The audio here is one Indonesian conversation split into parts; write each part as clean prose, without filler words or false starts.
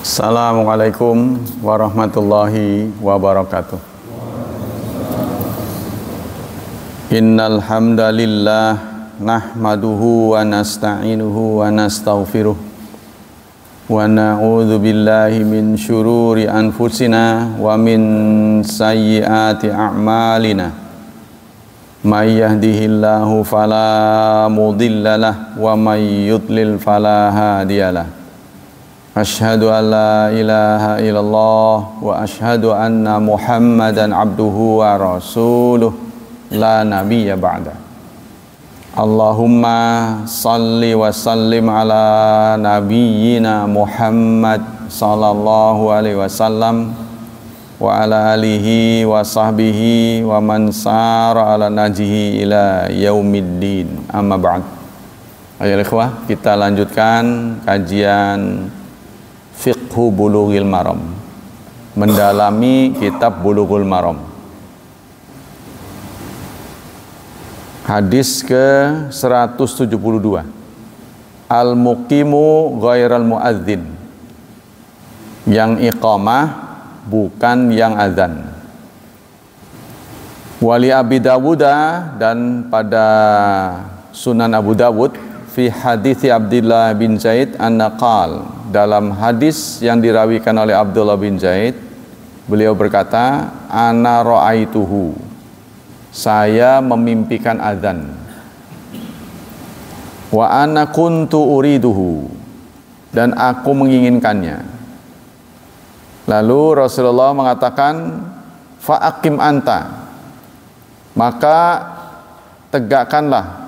Assalamualaikum warahmatullahi wabarakatuh. Innal hamdalillah nahmaduhu wa nasta'inuhu wa nastaghfiruh wa na'udzu billahi min syururi anfusina wa min sayyiati a'malina. May yahdihillahu fala mudhillalah wa may yudlil fala hadiyalah. Asyhadu an la ilaha illallah wa asyhadu anna Muhammadan abduhu wa rasuluh la nabiyya ba'da. Allahumma salli wa sallim ala nabiyyina Muhammad sallallahu alaihi wasallam wa ala alihi wa sahbihi wa man sara ala najihi ila yaumiddin. Amma ba'd. Ayo ikhwah, kita lanjutkan kajian Fiqhu Bulughil Maram, mendalami kitab Bulughul Maram. Hadis ke 172. Al-muqimu ghairal muadzin, yang iqamah bukan yang azan. Wali Abi Dawuda, dan pada Sunan Abu Dawud, fi hadits Abdullah bin Zaid an-Naqal, dalam hadis yang dirawikan oleh Abdullah bin Zaid, beliau berkata, ana ra'aituhu, saya memimpikan azan, wa ana kuntu uriduhu, dan aku menginginkannya. Lalu Rasulullah mengatakan, fa'aqim anta, maka tegakkanlah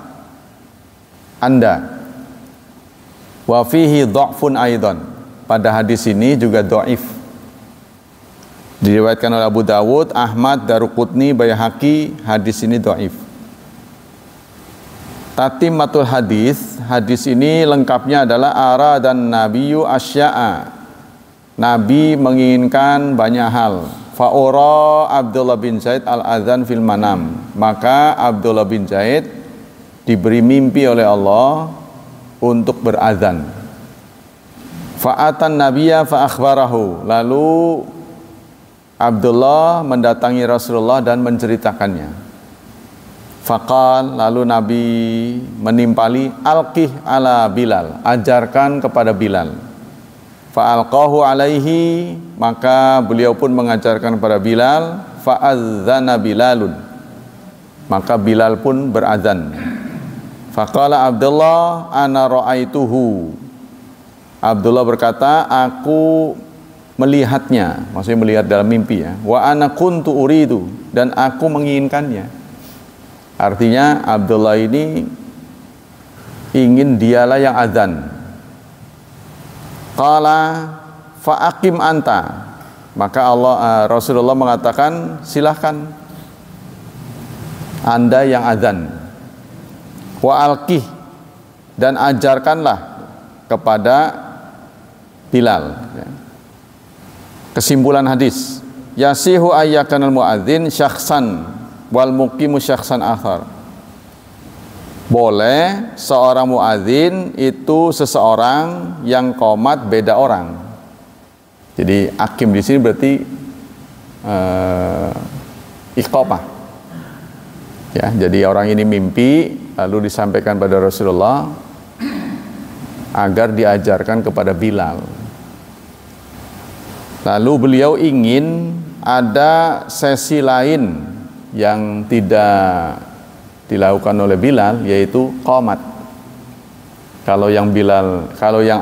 Anda. Wa fihi dha'fun aidan, pada hadis ini juga dhaif. Diriwayatkan oleh Abu Dawud, Ahmad, Daruqutni, Baihaqi, hadis ini dhaif. Tatimmatul hadis, hadis ini lengkapnya adalah ara dan nabiyyu asya'a, Nabi menginginkan banyak hal. Fa'ura Abdullah bin Zaid al-adzan fil manam, maka Abdullah bin Zaid diberi mimpi oleh Allah untuk berazan. Fa'atan nabiyya fa akhbarahu, lalu Abdullah mendatangi Rasulullah dan menceritakannya. Faqal, lalu Nabi menimpali, alqih ala Bilal, ajarkan kepada Bilal. Fa'alqahu alaihi, maka beliau pun mengajarkan kepada Bilal. Fa'adzana Bilalun, maka Bilal pun berazan. Faqala Abdullah ana ra'aituhu, Abdullah berkata, aku melihatnya, maksudnya melihat dalam mimpi ya. Wa ana kuntu uridu, dan aku menginginkannya. Artinya Abdullah ini ingin dialah yang azan. Qala fa'aqim anta, maka Rasulullah mengatakan, silahkan Anda yang azan. Wa alqih, dan ajarkanlah kepada Bilal. Kesimpulan hadis, yasihu ayyakanal muadzin syakhsan wal muqimu syakhsan akhar. Boleh seorang muadzin itu seseorang, yang qomat beda orang. Jadi akim di sini berarti iqamah. Ya, jadi orang ini mimpi, lalu disampaikan pada Rasulullah agar diajarkan kepada Bilal. Lalu beliau ingin ada sesi lain yang tidak dilakukan oleh Bilal, yaitu qomat. Kalau yang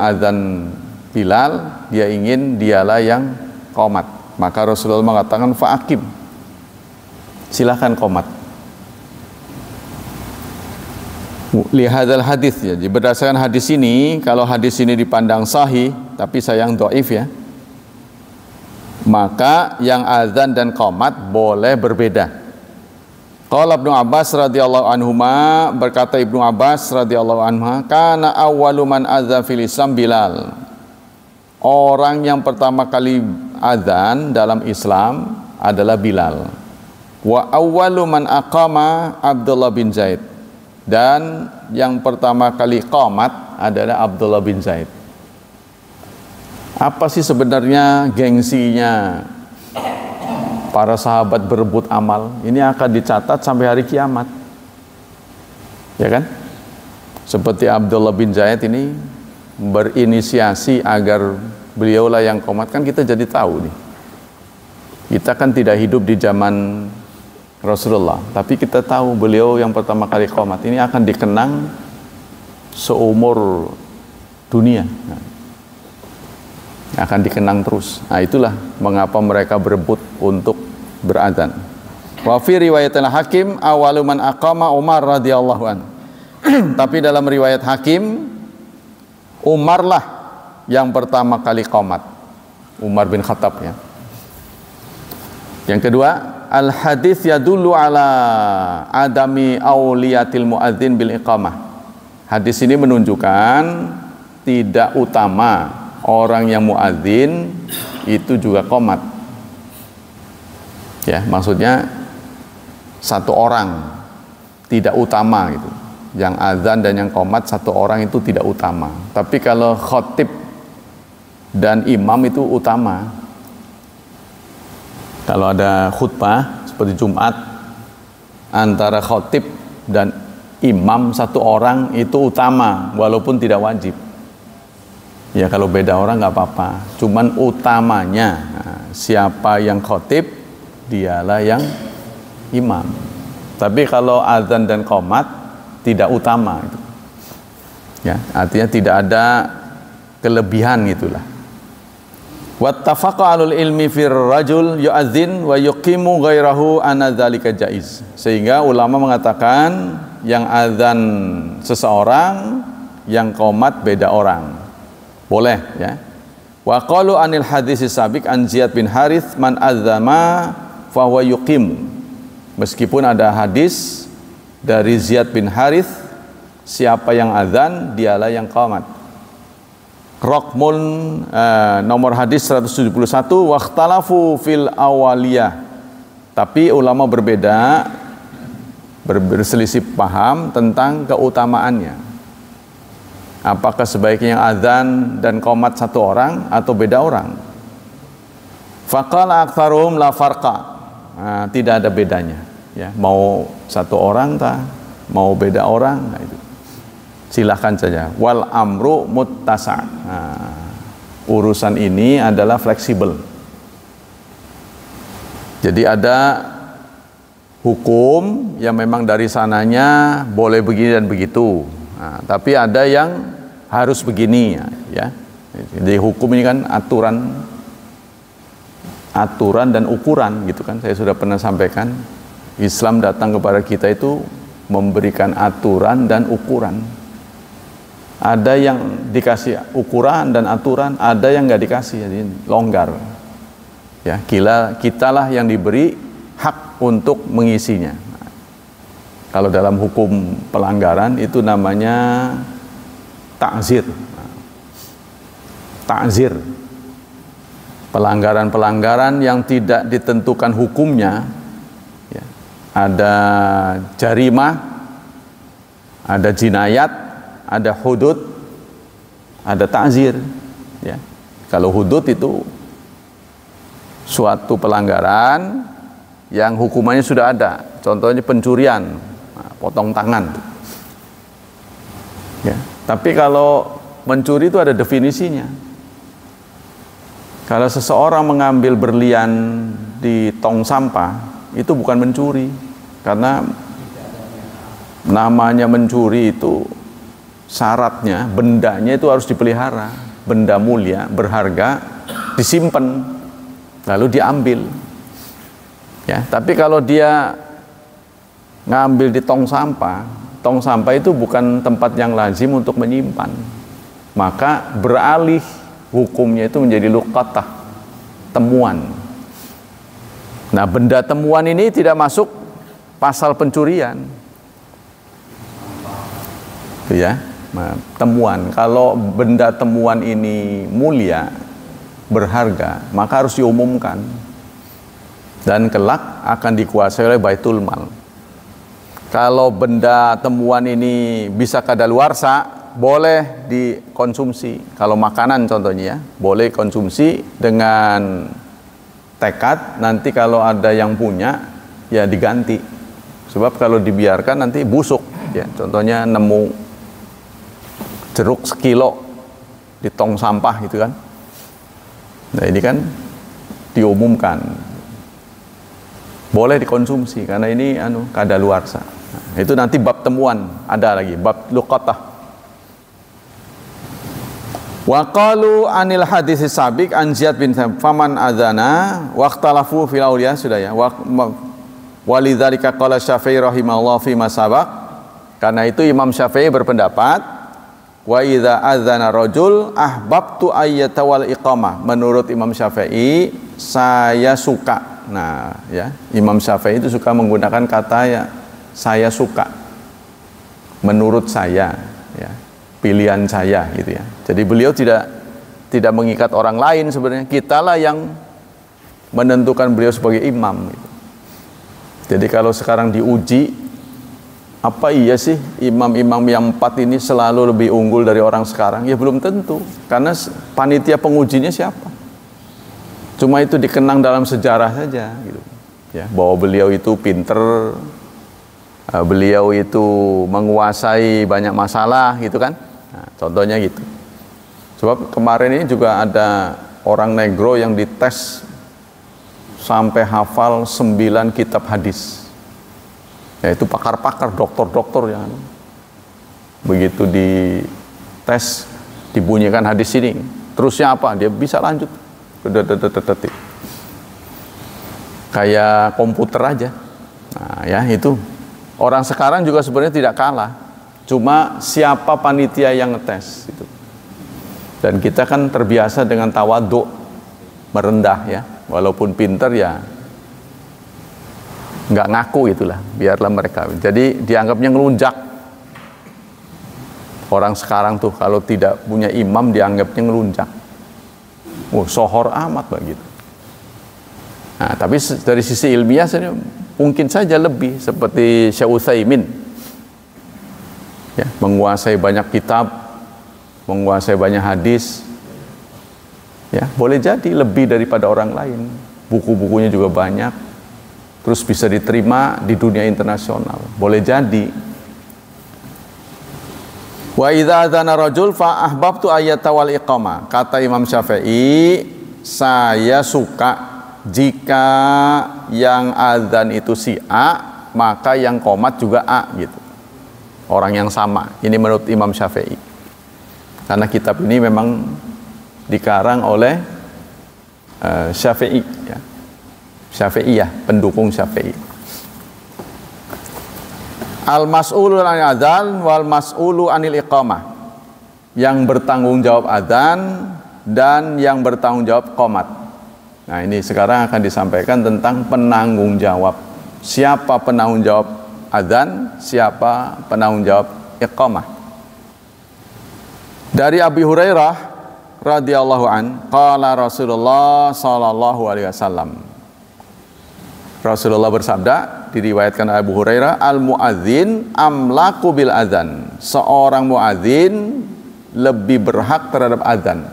azan Bilal, dia ingin dialah yang qomat. Maka Rasulullah mengatakan fa'akim, silahkan qomat. Lihadzal hadis, ya. Berdasarkan hadis ini, kalau hadis ini dipandang sahih, tapi sayang dhaif ya, maka yang azan dan qomat boleh berbeda. Qala Ibnu Abbas radhiyallahu anhuma, berkata Ibnu Abbas radhiyallahu anhu, kana awwalu man azan fil Islam Bilal. Orang yang pertama kali azan dalam Islam adalah Bilal. Wa awwalu man aqama Abdullah bin Zaid, dan yang pertama kali qomat adalah Abdullah bin Zaid. Apa sih sebenarnya gengsinya para sahabat berebut amal? Ini akan dicatat sampai hari kiamat. Ya kan? Seperti Abdullah bin Zaid ini berinisiasi agar beliaulah yang qomat, kan kita jadi tahu nih. Kita kan tidak hidup di zaman Rasulullah, tapi kita tahu beliau yang pertama kali qomat. Ini akan dikenang seumur dunia. Akan dikenang terus. Nah, itulah mengapa mereka berebut untuk beradzan. Wa fi riwayatil Hakim awalu man aqama Umar radhiyallahu an. Tapi dalam riwayat Hakim, Umar lah yang pertama kali qomat. Umar bin Khattab ya. Yang kedua, al hadis yadullu ala adami auliyatil muadzin bil iqamah. Hadis ini menunjukkan tidak utama orang yang muadzin itu juga qomat. Ya, maksudnya satu orang tidak utama gitu. Yang azan dan yang qomat satu orang itu tidak utama. Tapi kalau khotib dan imam itu utama. Kalau ada khutbah seperti Jumat, antara khotib dan imam satu orang itu utama, walaupun tidak wajib. Ya kalau beda orang nggak apa-apa. Cuman utamanya siapa yang khotib, dialah yang imam. Tapi kalau azan dan qomat tidak utama itu. Ya, artinya tidak ada kelebihan itulah. Wattafaqa alul ilmi fir rajul yu'adzin wa yuqimu ghairahu anna dzalika jaiz. Sehingga ulama mengatakan yang azan seseorang, yang qomat beda orang. Boleh ya. Wa qalu anil hadis sabiq an Ziyad bin Harith man adzama fa huwa yuqimu. Meskipun ada hadis dari Ziyad bin Harith, siapa yang azan dialah yang qomat. Raqmun nomor hadis 171, waqtalafu fil awaliyah. Tapi ulama berbeda, berselisih paham tentang keutamaannya. Apakah sebaiknya azan dan qomat satu orang atau beda orang? Faqala aktsaruhum la farqa. Nah, tidak ada bedanya ya, mau satu orang tah, mau beda orang, nah itu. Silahkan saja. Wal amru muttasa'. Nah, urusan ini adalah fleksibel. Jadi ada hukum yang memang dari sananya boleh begini dan begitu. Nah, tapi ada yang harus begini ya. Jadi hukum ini kan aturan dan ukuran gitu kan. Saya sudah pernah sampaikan, Islam datang kepada kita itu memberikan aturan dan ukuran. Ada yang dikasih ukuran dan aturan, ada yang nggak dikasih, jadi longgar. Ya, kitalah yang diberi hak untuk mengisinya. Nah, kalau dalam hukum pelanggaran itu namanya ta'zir. Ta'zir. Pelanggaran-pelanggaran yang tidak ditentukan hukumnya, ya, ada jarimah, ada jinayat, ada hudud, ada ta'zir ya. Kalau hudud itu suatu pelanggaran yang hukumannya sudah ada, contohnya pencurian, potong tangan ya. Tapi kalau mencuri itu ada definisinya. Kalau seseorang mengambil berlian di tong sampah, itu bukan mencuri, karena namanya mencuri itu syaratnya, bendanya itu harus dipelihara, benda mulia, berharga, disimpan, lalu diambil. Ya, tapi kalau dia ngambil di tong sampah itu bukan tempat yang lazim untuk menyimpan, maka beralih hukumnya itu menjadi luqatah, temuan. Nah, benda temuan ini tidak masuk pasal pencurian. Itu ya. Nah, temuan, kalau benda temuan ini mulia, berharga, maka harus diumumkan dan kelak akan dikuasai oleh Baitul Mal. Kalau benda temuan ini bisa kadaluarsa, boleh dikonsumsi. Kalau makanan contohnya ya, boleh konsumsi dengan tekad nanti kalau ada yang punya ya diganti. Sebab kalau dibiarkan nanti busuk ya. Contohnya nemu jeruk sekilo di tong sampah gitu kan. Nah ini kan diumumkan boleh dikonsumsi karena ini kadaluarsa. Nah, itu nanti bab temuan ada lagi, bab luqatah. Wa qalu anil hadis sabiq an Ziyad bin Faman adzana waqtalafu fil auliya sudah ya. Walidzalika qala Syafi'i rahimahullah fi masabaq. Karena itu Imam Syafi'i berpendapat wa idza adzana rajul ahbabtu ayyatawal iqamah. Menurut Imam Syafi'i saya suka. Nah, ya, Imam Syafi'i itu suka menggunakan kata ya saya suka. Menurut saya, ya. Pilihan saya gitu ya. Jadi beliau tidak mengikat orang lain sebenarnya. Kitalah yang menentukan beliau sebagai imam gitu. Jadi kalau sekarang diuji apa iya sih imam-imam yang 4 ini selalu lebih unggul dari orang sekarang? Ya belum tentu. Karena panitia pengujinya siapa? Cuma itu dikenang dalam sejarah saja gitu. Ya, bahwa beliau itu pinter, beliau itu menguasai banyak masalah gitu kan. Nah, contohnya gitu. Sebab kemarin ini juga ada orang negro yang dites sampai hafal 9 kitab hadis. Yaitu pakar-pakar, dokter-dokter yang begitu dites dibunyikan hadis ini. Terusnya apa? Dia bisa lanjut. Kayak komputer aja. Nah, ya itu. Orang sekarang juga sebenarnya tidak kalah. Cuma siapa panitia yang ngetes itu. Dan kita kan terbiasa dengan tawadhu, merendah ya, walaupun pinter ya nggak ngaku itulah, biarlah mereka. Jadi dianggapnya ngelunjak. Orang sekarang tuh kalau tidak punya imam dianggapnya ngelunjak. Sohor amat begitu. Nah, tapi dari sisi ilmiah mungkin saja lebih seperti Syekh Utsaimin. Ya, menguasai banyak kitab, menguasai banyak hadis, ya boleh jadi lebih daripada orang lain. Buku-bukunya juga banyak, terus bisa diterima di dunia internasional. Boleh jadi. Wa idza adzana rajul fa ahbabtu ayyatawal iqamah. Kata Imam Syafi'i, saya suka jika yang azan itu si A, maka yang qomat juga A gitu. Orang yang sama. Ini menurut Imam Syafi'i. Karena kitab ini memang dikarang oleh Syafi'i ya. Syafi'iyah, pendukung Syafi'i. Al-mas'ulu anil adzan wal mas'ulu anil iqamah. Yang bertanggung jawab adzan dan yang bertanggung jawab qomat. Nah, ini sekarang akan disampaikan tentang penanggung jawab. Siapa penanggung jawab adzan, siapa penanggung jawab iqamah. Dari Abi Hurairah radhiyallahu an, qala Rasulullah sallallahu alaihi wasallam. Rasulullah bersabda, diriwayatkan oleh Abu Hurairah, al-muadzin amlaku bil adzan. Seorang muadzin lebih berhak terhadap adzan.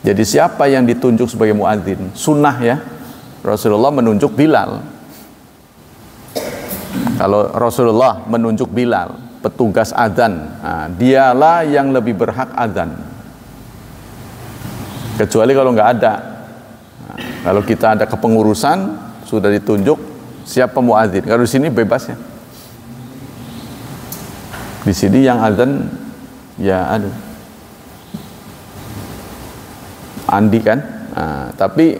Jadi siapa yang ditunjuk sebagai muadzin? Sunnah ya. Rasulullah menunjuk Bilal. Kalau Rasulullah menunjuk Bilal, petugas adzan, nah, dialah yang lebih berhak adzan. Kecuali kalau nggak ada. Nah, kalau kita ada kepengurusan, sudah ditunjuk siapa muadzin. Kalau di sini bebas ya. Di sini yang adzan ya ada Andi kan. Nah, tapi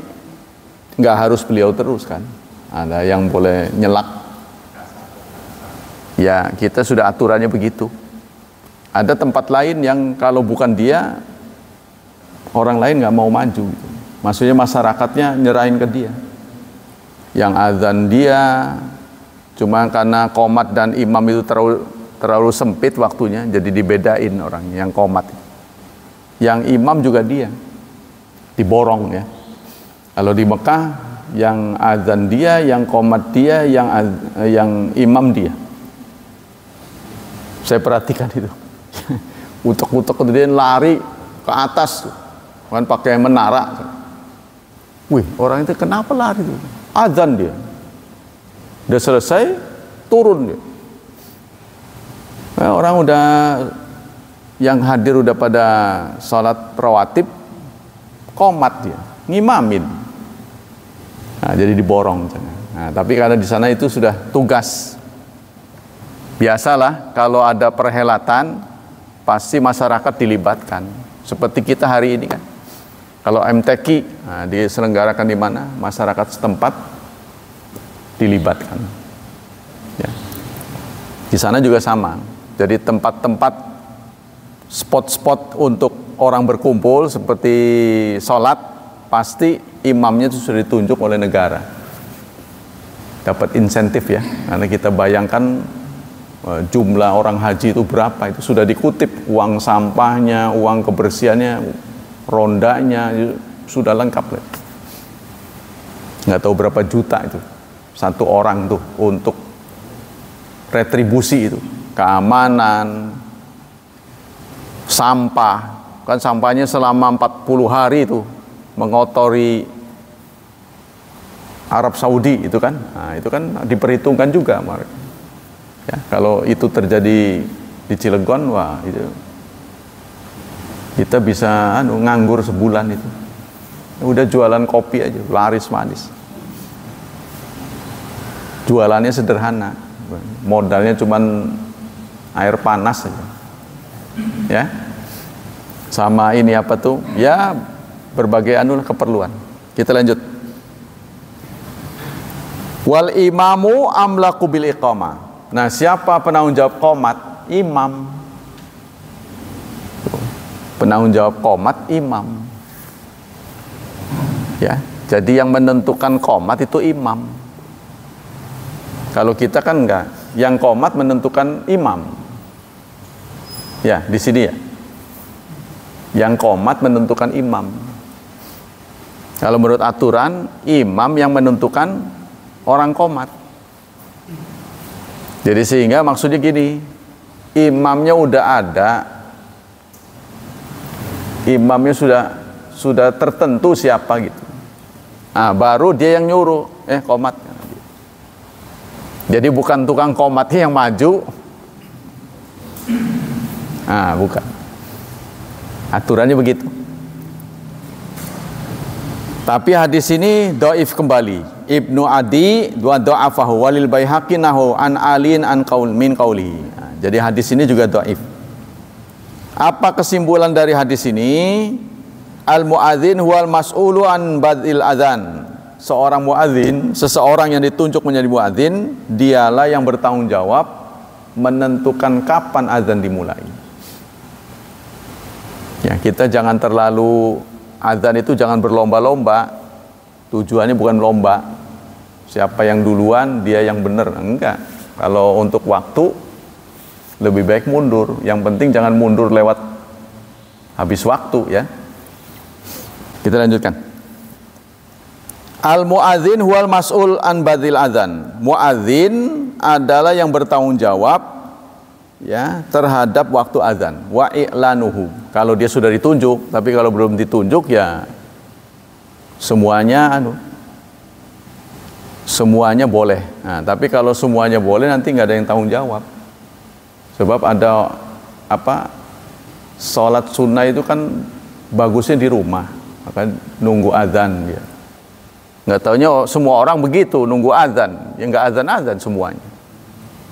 nggak harus beliau terus kan. Ada yang boleh nyelak. Ya kita sudah aturannya begitu. Ada tempat lain yang kalau bukan dia, orang lain nggak mau maju. Maksudnya masyarakatnya nyerahin ke dia. Yang azan dia, cuma karena qomat dan imam itu terlalu sempit waktunya, jadi dibedain orang yang qomat. Yang imam juga dia, diborong ya. Kalau di Mekah, yang azan dia, yang qomat dia, yang imam dia. Saya perhatikan itu. utek-utek kemudian lari ke atas kan pakai menara. Wih, orang itu kenapa lari tuh? Azan dia. Udah selesai, turun dia. Nah, orang udah yang hadir udah pada sholat rawatib, qomat dia, ngimamin. Nah, jadi diborong. Nah, tapi karena di sana itu sudah tugas. Biasalah kalau ada perhelatan, pasti masyarakat dilibatkan. Seperti kita hari ini kan. Kalau MTQ, nah, diselenggarakan di mana? Masyarakat setempat dilibatkan. Ya. Di sana juga sama. Jadi tempat-tempat spot-spot untuk orang berkumpul seperti sholat, pasti imamnya itu sudah ditunjuk oleh negara. Dapat insentif ya, karena kita bayangkan jumlah orang haji itu berapa, itu sudah dikutip uang sampahnya, uang kebersihannya, rondanya, sudah lengkap. Nggak tahu berapa juta itu satu orang tuh untuk retribusi itu. Keamanan, sampah, kan sampahnya selama 40 hari itu mengotori Arab Saudi itu kan. Nah, itu kan diperhitungkan juga. Ya, kalau itu terjadi di Cilegon, wah itu kita bisa nganggur sebulan itu. Udah jualan kopi aja, laris manis. Jualannya sederhana, modalnya cuman air panas saja, ya, sama ini apa tuh, ya berbagai keperluan. Kita lanjut. Wal imamu amlaku bil iqamah. Nah, siapa penanggung jawab qomat? Imam. Penanggung jawab qomat imam. Ya, jadi yang menentukan qomat itu imam. Kalau kita kan enggak, yang qomat menentukan imam. Ya, di sini ya. Yang qomat menentukan imam. Kalau menurut aturan, imam yang menentukan orang qomat. Jadi sehingga maksudnya gini, imamnya udah ada, imamnya sudah tertentu siapa gitu. Nah, baru dia yang nyuruh, qomat. Jadi bukan tukang qomatnya yang maju. Ah, bukan. Aturannya begitu. Tapi hadis ini dhaif kembali. Ibnu Adi dua dha'afahu walil Baihaqi nahu an alin an qaul min qaulihi. Nah, jadi hadis ini juga dhaif. Apa kesimpulan dari hadis ini? Al muadzin huwal mas'ulu an badil adzan. Seorang muadzin, seseorang yang ditunjuk menjadi muadzin, dialah yang bertanggung jawab menentukan kapan azan dimulai. Ya, kita jangan terlalu azan itu jangan berlomba-lomba. Tujuannya bukan lomba. Siapa yang duluan, dia yang benar. Enggak. Kalau untuk waktu lebih baik mundur. Yang penting jangan mundur lewat habis waktu ya. Kita lanjutkan. Al muadzin huwal mas'ul an badil adzan. Muadzin adalah yang bertanggung jawab ya terhadap waktu azan. Wa i'lanuhu. Kalau dia sudah ditunjuk, tapi kalau belum ditunjuk ya semuanya boleh. Nah, tapi kalau semuanya boleh nanti nggak ada yang tanggung jawab. Sebab ada sholat sunnah itu kan bagusnya di rumah, maka nunggu azan dia. Nggak taunya semua orang begitu nunggu azan, ya nggak azan semuanya.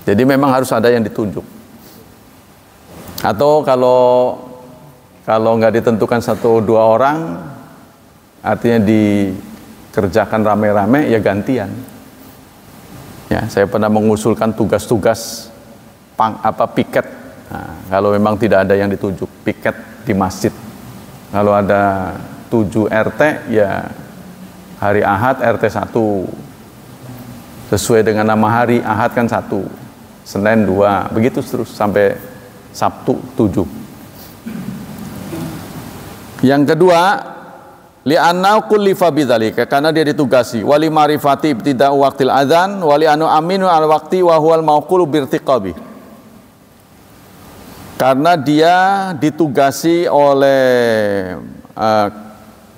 Jadi memang harus ada yang ditunjuk. Atau kalau nggak ditentukan 1-2 orang, artinya dikerjakan rame-rame, ya gantian. Ya, saya pernah mengusulkan tugas-tugas piket. Nah, kalau memang tidak ada yang ditunjuk, piket di masjid. Kalau ada 7 RT, ya hari Ahad RT 1. Sesuai dengan nama hari, Ahad kan 1, Senin 2, begitu terus sampai Sabtu 7. Yang kedua, li'anna kullifa bidzalika, karena dia ditugasi wali ma'rifati ibtida'u waqtil adzan wali anu aminu al waqti wa huwal mauqulu birtiqabi, karena dia ditugasi oleh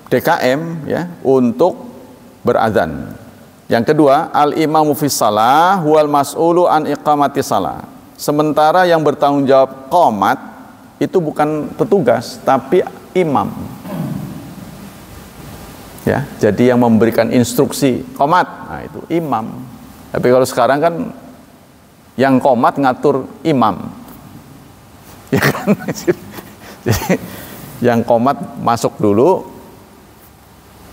DKM ya untuk berazan. Yang kedua, al-imamu fis shalah huwal mas'ulu an iqamati shalah. Sementara yang bertanggung jawab qomat itu bukan petugas tapi imam. Ya, jadi yang memberikan instruksi qomat, nah itu imam. Tapi kalau sekarang kan yang qomat ngatur imam. Ya kan? Jadi yang qomat masuk dulu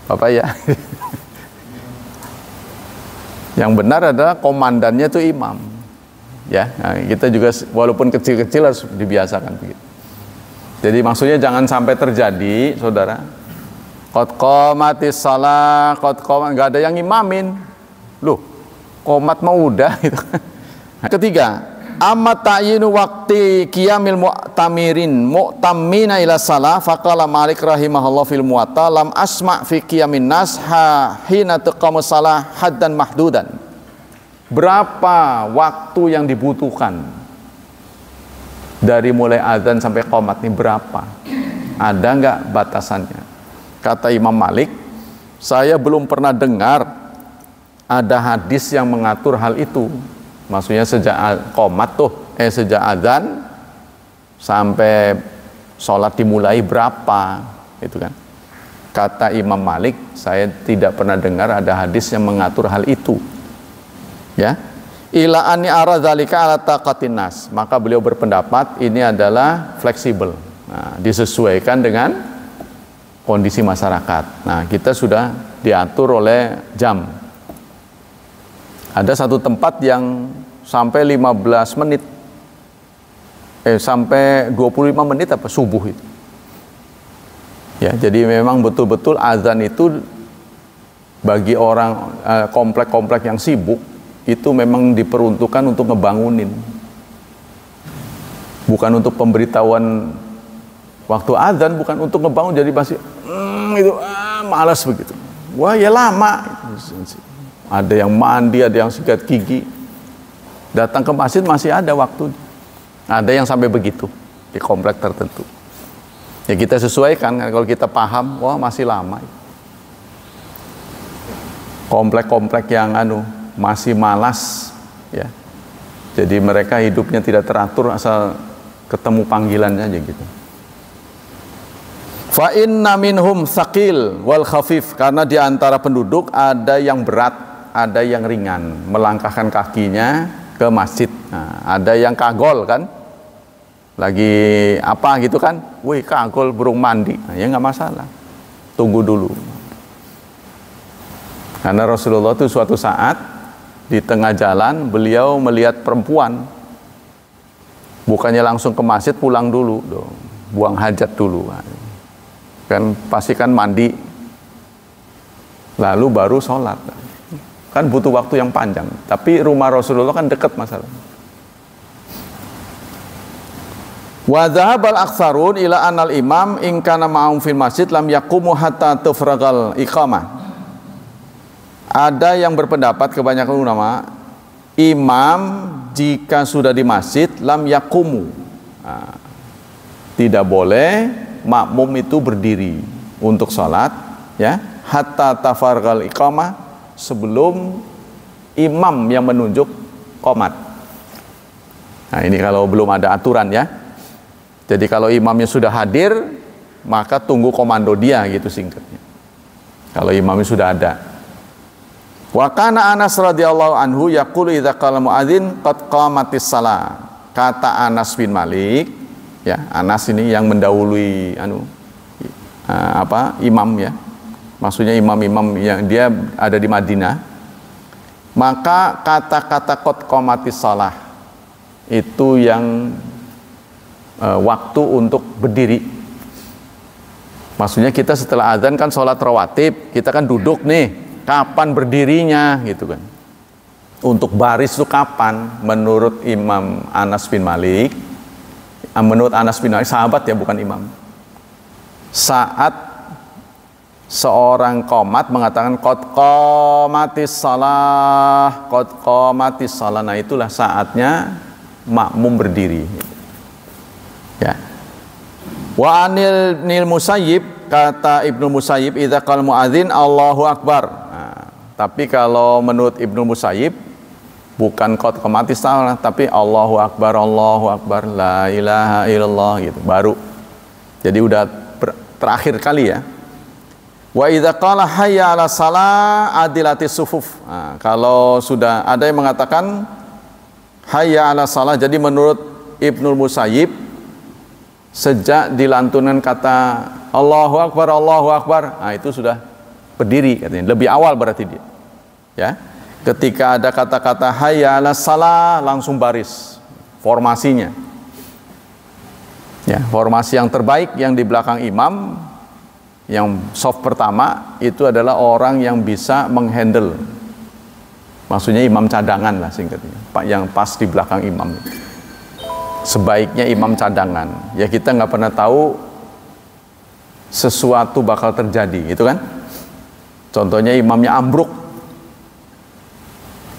Bapak ya. Yang benar adalah komandannya itu imam. Ya, nah, kita juga walaupun kecil-kecil harus dibiasakan begitu. Jadi maksudnya jangan sampai terjadi, saudara. Qad qamatis shalah, qad qamat, enggak ada yang imamin. Loh, qomat mau udah gitu. Ketiga, amma ta'yinu waqti qiyamil mu'tamina ila salah faqala Malik rahimahullah fil Muwatta lam asma' fi qiyamin nas hina taqamu salah haddan mahdudan. Berapa waktu yang dibutuhkan dari mulai azan sampai qomat ini berapa? Ada enggak batasannya? Kata Imam Malik, saya belum pernah dengar ada hadis yang mengatur hal itu. Maksudnya sejak qomat sejak azan sampai sholat dimulai berapa, itu kan? Kata Imam Malik, saya tidak pernah dengar ada hadis yang mengatur hal itu. Ya, ila anni ara dzalika ala taqatin nas. Maka beliau berpendapat ini adalah fleksibel. Nah, disesuaikan dengan kondisi masyarakat. Nah, kita sudah diatur oleh jam. Ada satu tempat yang sampai 15 menit sampai 25 menit apa subuh itu. Ya, jadi memang betul-betul azan itu bagi orang komplek-komplek yang sibuk itu memang diperuntukkan untuk ngebangunin. Bukan untuk pemberitahuan waktu azan, bukan untuk ngebangun, jadi masih malas begitu. Wah, ya lama. Ada yang mandi, ada yang sikat gigi. Datang ke masjid masih ada waktu. Ada yang sampai begitu di komplek tertentu. Ya kita sesuaikan, kalau kita paham, wah masih lama. Komplek-komplek yang masih malas, ya. Jadi mereka hidupnya tidak teratur, asal ketemu panggilannya aja gitu. Fa inna minhum tsaqil wal khafif, karena di antara penduduk ada yang berat, ada yang ringan, melangkahkan kakinya ke masjid. Nah, ada yang kagol kan, lagi apa gitu kan, wih kagol burung mandi, nah, ya nggak masalah, tunggu dulu. Karena Rasulullah itu suatu saat di tengah jalan beliau melihat perempuan, bukannya langsung ke masjid, pulang dulu, buang hajat dulu. Kan pasti kan mandi lalu baru sholat, kan butuh waktu yang panjang. Tapi rumah Rasulullah kan dekat masalah. Wa dhahabal aktsarun ila anal imam in kana ma'um fil masjid lam yaqumu hatta tufragal iqamah. Ada yang berpendapat, kebanyakan ulama, imam jika sudah di masjid lam yaqumu, nah, tidak boleh makmum itu berdiri untuk sholat, ya, hatta tafargal iqamah, sebelum imam yang menunjuk qomat. Nah ini kalau belum ada aturan ya. Jadi kalau imamnya sudah hadir, maka tunggu komando dia gitu singkatnya. Kalau imamnya sudah ada. Wa kana Anas radhiyallahu anhu yaqulu idza qala muadzin qad qamatis shalah. Kata Anas bin Malik, ya, Anas ini yang mendahului imam ya. Maksudnya imam-imam yang dia ada di Madinah. Maka kata-kata qad qamatis shalah itu yang waktu untuk berdiri. Maksudnya kita setelah azan kan sholat rawatib, kita kan duduk nih, kapan berdirinya gitu kan. Untuk baris itu kapan? Menurut Imam Anas bin Malik, menurut Anas bin Malik, sahabat ya bukan imam, saat seorang qomat mengatakan qad qamatis shalah, qad qamatis shalah, nah itulah saatnya makmum berdiri. Wa anil nil Musayyib, kata Ibnu Musayyib, idza qala muadzin Allahu Akbar. Nah, tapi kalau menurut Ibnu Musayyib bukan qad qamatis shalah, tapi Allahu Akbar, la ilaha illallah gitu baru. Jadi udah terakhir kali ya. Wa idza qala hayya 'ala shalah adilatis sufuf. Nah, kalau sudah ada yang mengatakan hayya 'ala shalah, jadi menurut Ibnu Musayyib sejak dilantunkan kata Allahu Akbar, nah itu sudah berdiri katanya. Lebih awal berarti dia. Ya. Ketika ada kata-kata hayya 'ala shalah langsung baris formasinya. Ya, formasi yang terbaik yang di belakang imam, yang soft pertama itu adalah orang yang bisa menghandle. Maksudnya imam cadangan lah singkatnya. Yang pas di belakang imam. Sebaiknya imam cadangan. Ya kita nggak pernah tahu sesuatu bakal terjadi, gitu kan? Contohnya imamnya ambruk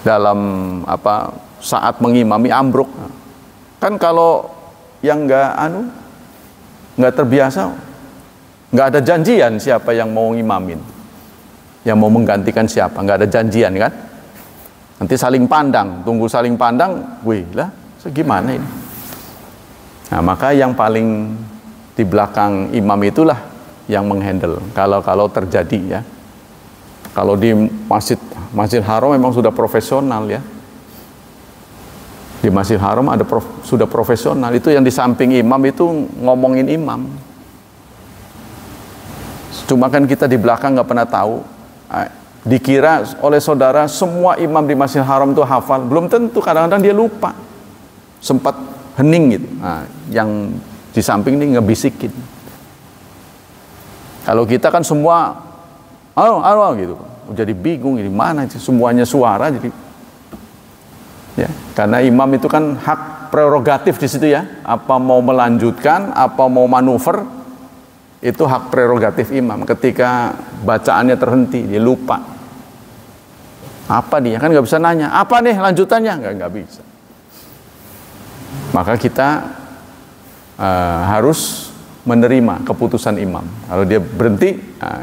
dalam saat mengimami ambruk. Kan kalau yang nggak terbiasa, nggak ada janjian siapa yang mau ngimamin, yang mau menggantikan siapa, nggak ada janjian kan? Nanti saling pandang, tunggu saling pandang, wih lah, gimana ini? Nah, maka yang paling di belakang imam itulah yang menghandle kalau terjadi ya. Kalau di Masjid Haram memang sudah profesional ya. Di Masjid Haram sudah profesional. Itu yang di samping imam itu ngomongin imam. Cuma kan kita di belakang nggak pernah tahu. Dikira oleh saudara semua imam di Masjid Haram itu hafal. Belum tentu, kadang-kadang dia lupa. Sempat hening gitu. Nah, yang di samping ini ngebisikin. Kalau kita kan semua gitu. Jadi bingung ini mana semuanya suara jadi. Ya, karena imam itu kan hak prerogatif di situ ya. Apa mau melanjutkan, apa mau manuver, itu hak prerogatif imam. Ketika bacaannya terhenti, dia lupa. Apa dia? Kan nggak bisa nanya. Apa nih lanjutannya? Nggak bisa. Maka kita harus menerima keputusan imam. Kalau dia berhenti,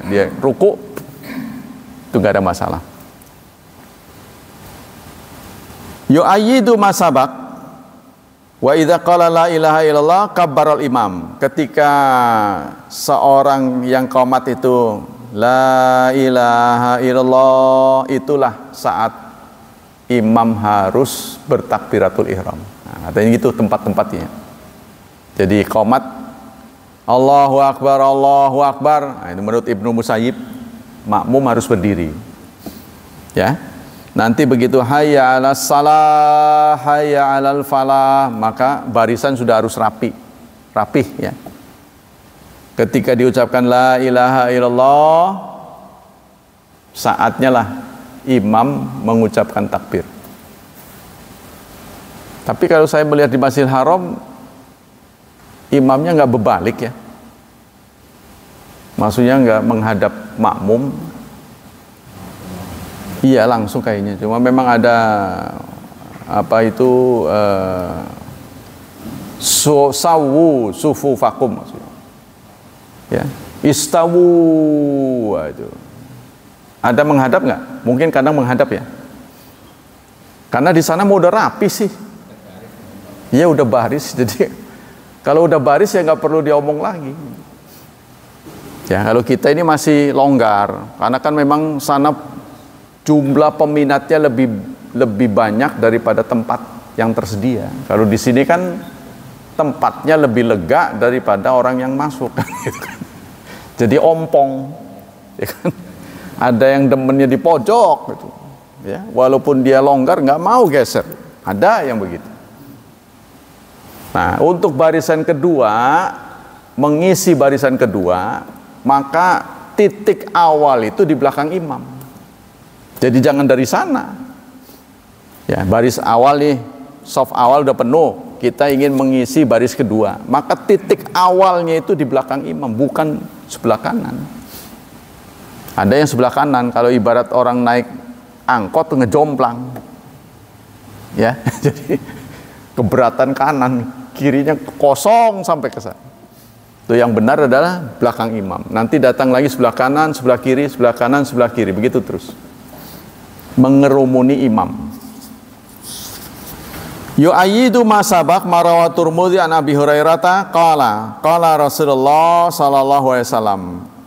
dia ruku, itu nggak ada masalah. Yu'ayyidu masabak wa idza qala la ilaha illallah kabbaral imam. Ketika seorang yang qomat itu la ilaha illallah, itulah saat imam harus bertakbiratul ihram. Nah, katanya gitu tempat-tempatnya. Jadi qomat Allahu Akbar. Nah, itu menurut Ibnu Musayyib makmum harus berdiri. Ya. Nanti begitu hayya 'alas shalah, hayya 'alal falah, maka barisan sudah harus rapih ya. Ketika diucapkan la ilaha illallah, saatnya lah imam mengucapkan takbir. Tapi kalau saya melihat di Masjidil Haram, imamnya nggak berbalik ya. Maksudnya nggak menghadap makmum. Iya langsung kayaknya. Cuma memang ada sawu sufufakum maksudnya. Ya, istawu itu. Ada menghadap nggak? Mungkin kadang menghadap ya. Karena di sana mau udah rapi sih. Iya udah baris. Jadi kalau udah baris ya nggak perlu diomong lagi. Ya kalau kita ini masih longgar. Karena kan memang sana jumlah peminatnya lebih banyak daripada tempat yang tersedia. Kalau di sini kan tempatnya lebih lega daripada orang yang masuk. Jadi ompong, ya kan? Ada yang demennya di pojok, gitu. Ya, walaupun dia longgar nggak mau geser. Ada yang begitu. Nah, untuk barisan kedua, mengisi barisan kedua, maka titik awal itu di belakang imam. Jadi jangan dari sana. Ya, baris awal nih, soft awal udah penuh. Kita ingin mengisi baris kedua. Maka titik awalnya itu di belakang imam, bukan sebelah kanan. Ada yang sebelah kanan, kalau ibarat orang naik angkot tuh ngejomplang. Ya, jadi keberatan kanan, kirinya kosong sampai ke sana. Itu yang benar adalah belakang imam. Nanti datang lagi sebelah kanan, sebelah kiri, sebelah kanan, sebelah kiri, begitu terus. Mengerumuni imam. Yu'ayyidu ma sabaq marawa Turmudi an Abi Hurairah qala Rasulullah sallallahu alaihi wasallam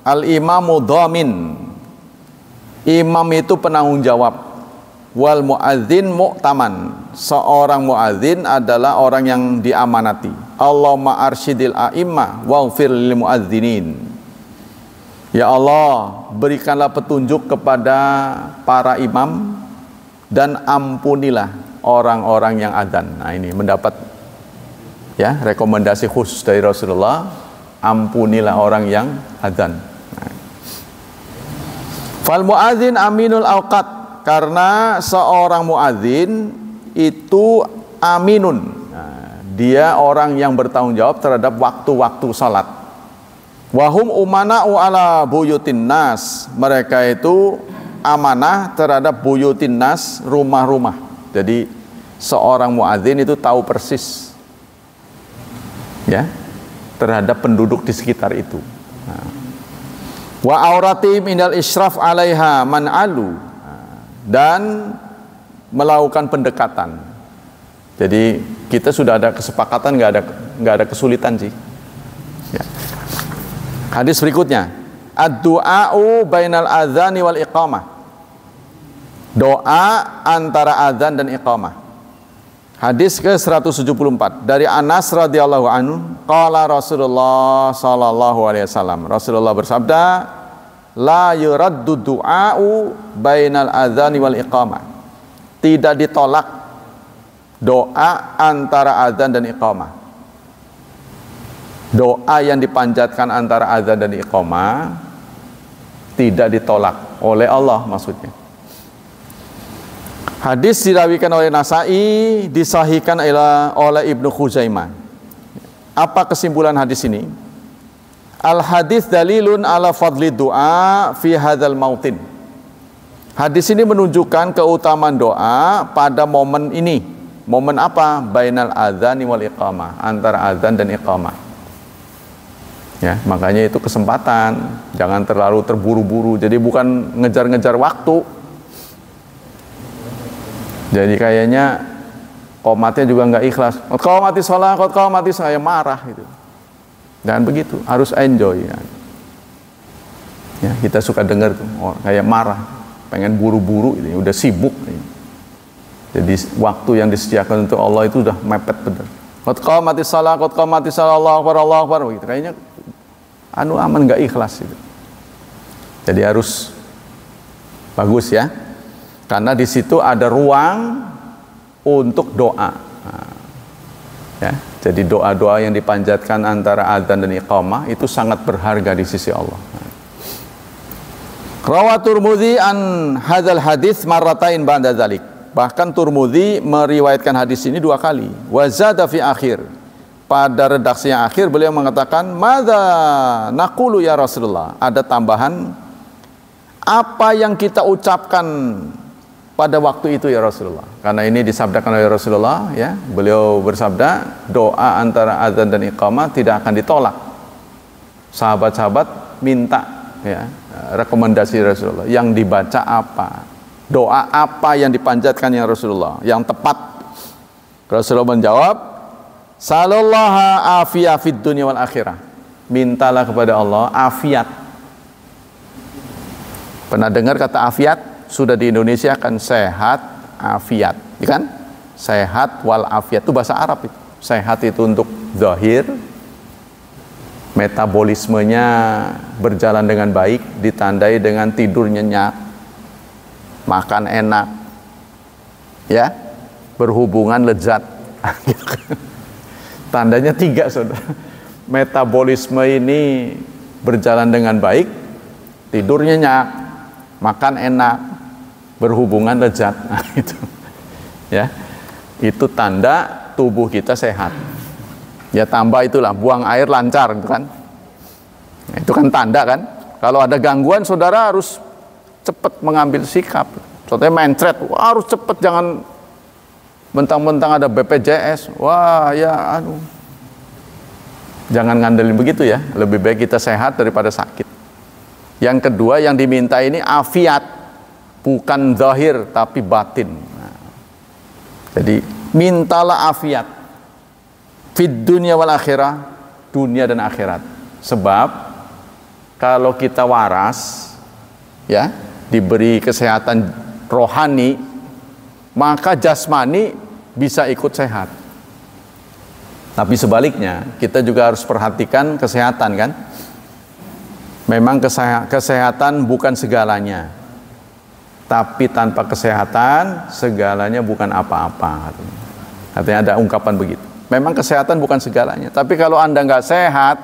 al-imamu dhamin. Imam itu penanggung jawab. Wal muadzin mu'taman. Seorang muadzin adalah orang yang diamanati. Allahumma arsyidil a'immah waghfir lil muadzinin. Ya Allah, berikanlah petunjuk kepada para imam dan ampunilah orang-orang yang adzan. Nah, ini mendapat ya rekomendasi khusus dari Rasulullah, ampunilah orang yang adzan. Nah. Fal muadzin aminul awqat, karena seorang muadzin itu aminun. Nah, dia orang yang bertanggung jawab terhadap waktu-waktu salat. Wahum umana'u ala buyutin nas. Mereka itu amanah terhadap buyutin nas, rumah-rumah. Jadi seorang muadzin itu tahu persis ya terhadap penduduk di sekitar itu. Nah. Wa auratim indal isyraf 'alaiha man alu. Dan melakukan pendekatan. Jadi kita sudah ada kesepakatan, nggak ada kesulitan sih. Ya. Hadis berikutnya, ad-du'a'u bainal adzani wal iqamah. Doa antara adzan dan iqamah. Hadis ke-174 dari Anas radhiyallahu anhu, qala Rasulullah sallallahu alaihi wasallam. Rasulullah bersabda, la yuraddu du'a'u bainal adzani wal iqamah. Tidak ditolak doa antara adzan dan iqamah. Doa yang dipanjatkan antara adzan dan iqamah tidak ditolak oleh Allah maksudnya. Hadis dirawikan oleh Nasa'i, disahihkan oleh Ibnu Khuzaimah. Apa kesimpulan hadis ini? Al hadis dalilun ala fadli doa fi hadzal mautin. Hadis ini menunjukkan keutamaan doa pada momen ini. Momen apa? Bainal adzani wal iqamah, antara adzan dan iqamah. Ya, makanya itu kesempatan, jangan terlalu terburu-buru. Jadi bukan ngejar-ngejar waktu. Jadi kayaknya qomatnya juga nggak ikhlas. Kau mati sholat, kau mati saya marah gitu. Dan begitu, harus enjoy ya. Ya, kita suka dengar tuh, kayak marah, pengen buru-buru, ini udah sibuk. Jadi waktu yang disediakan untuk Allah itu udah mepet bener. Kau mati salah, Allah Akbar, gitu. Kayaknya aman nggak ikhlas gitu. Jadi harus bagus ya, karena di situ ada ruang untuk doa. Nah, ya, jadi doa-doa yang dipanjatkan antara adzan dan iqamah itu sangat berharga di sisi Allah. Rawa Turmudi an hadzal hadits marratain ba'da dzalik. Bahkan Turmudi meriwayatkan hadis ini 2 kali. Wa zada fi akhir. Pada redaksi yang akhir beliau mengatakan, "Madza naqulu ya Rasulullah?" Ada tambahan, apa yang kita ucapkan pada waktu itu ya Rasulullah. Karena ini disabdakan oleh Rasulullah ya. Beliau bersabda, doa antara azan dan iqamah tidak akan ditolak. Sahabat-sahabat minta ya, rekomendasi Rasulullah. Yang dibaca apa? Doa apa yang dipanjatkan ya Rasulullah? Yang tepat. Rasulullah menjawab, "Sallallahu afiyah fid dunya wal akhirah." Mintalah kepada Allah afiat. Pernah dengar kata afiat? Sudah di Indonesia kan sehat, afiat, ya kan? Sehat wal afiat itu bahasa Arab itu. Sehat itu untuk zahir, metabolismenya berjalan dengan baik, ditandai dengan tidur nyenyak, makan enak, ya, berhubungan lezat. Tandanya 3, saudara. Metabolisme ini berjalan dengan baik, tidur nyenyak, makan enak, berhubungan lezat. Nah, itu ya, itu tanda tubuh kita sehat. Ya, tambah itulah buang air lancar gitu kan. Nah, itu kan tanda kan. Kalau ada gangguan, saudara harus cepat mengambil sikap. Contohnya mencret, wah, harus cepat, jangan mentang-mentang ada BPJS, wah ya Jangan ngandelin begitu ya. Lebih baik kita sehat daripada sakit. Yang kedua yang diminta ini afiat, bukan zahir tapi batin. Nah, jadi mintalah afiat fid dunya wal akhirah, dunia dan akhirat. Sebab kalau kita waras ya, diberi kesehatan rohani, maka jasmani bisa ikut sehat. Tapi sebaliknya, kita juga harus perhatikan kesehatan kan. Memang kesehatan bukan segalanya. Tapi tanpa kesehatan, segalanya bukan apa-apa. Artinya ada ungkapan begitu. Memang kesehatan bukan segalanya. Tapi kalau Anda nggak sehat,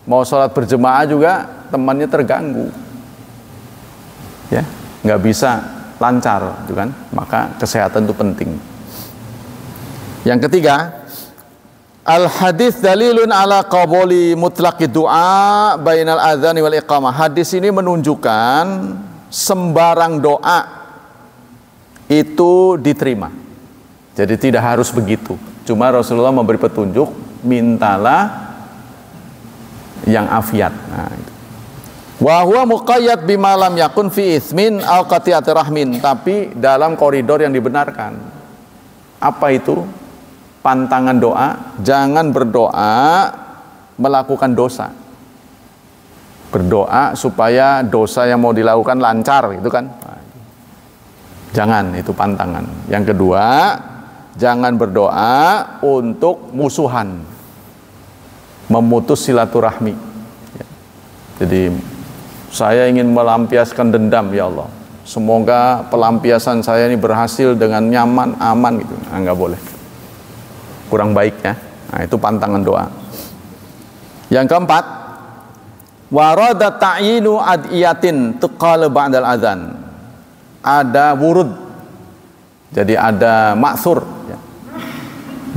mau sholat berjemaah juga temannya terganggu. Ya, nggak bisa lancar, gitu kan? Maka kesehatan itu penting. Yang ketiga, al hadis dalilun ala qabuli mutlaqi du'a bainal adzan wal iqamah. Hadis ini menunjukkan sembarang doa itu diterima. Jadi tidak harus begitu. Cuma Rasulullah memberi petunjuk, mintalah yang afiat. Nah, itu. Wa huwa muqayyad bima lam yakun fi itsmin aw qati'ati rahmin, tapi dalam koridor yang dibenarkan. Apa itu? Pantangan doa, jangan berdoa melakukan dosa. Berdoa supaya dosa yang mau dilakukan lancar, gitu kan? Jangan, itu pantangan. Yang kedua, jangan berdoa untuk musuhan, memutus silaturahmi. Jadi saya ingin melampiaskan dendam, ya Allah. Semoga pelampiasan saya ini berhasil dengan nyaman, aman gitu. Nah, nggak boleh. Kurang baik ya. Nah, itu pantangan doa. Yang keempat, warada ta'yinu adiyatin tuqal ba'dal adzan. Ada wurud. Jadi ada maksur ya.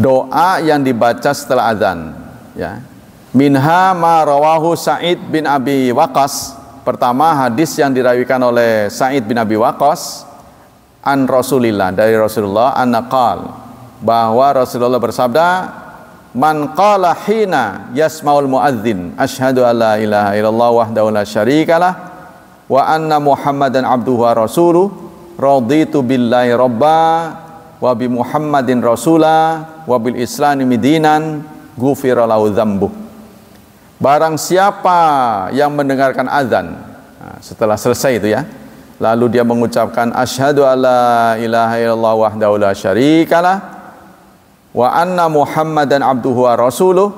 Doa yang dibaca setelah azan ya. Minha ma rawahu Sa'id bin Abi Waqqas. Pertama, hadis yang dirawikan oleh Sa'id bin Abi Waqqas an Rasulillah, dari Rasulullah, anaqal, bahwa Rasulullah bersabda, man qala hina yasmaul muadzin asyhadu alla ilaha illallah wahdahu la syarikalah wa anna muhammadan abduhu wa rasuluh raditu billahi robba wa bi muhammadin rasula wa bil islami dinan ghufira lahu dzambuh. Barang siapa yang mendengarkan azan, nah, setelah selesai itu ya, lalu dia mengucapkan asyhadu alla ilaha illallah wahdahu la syarikalah wa anna muhammadan abduhu wa rasuluh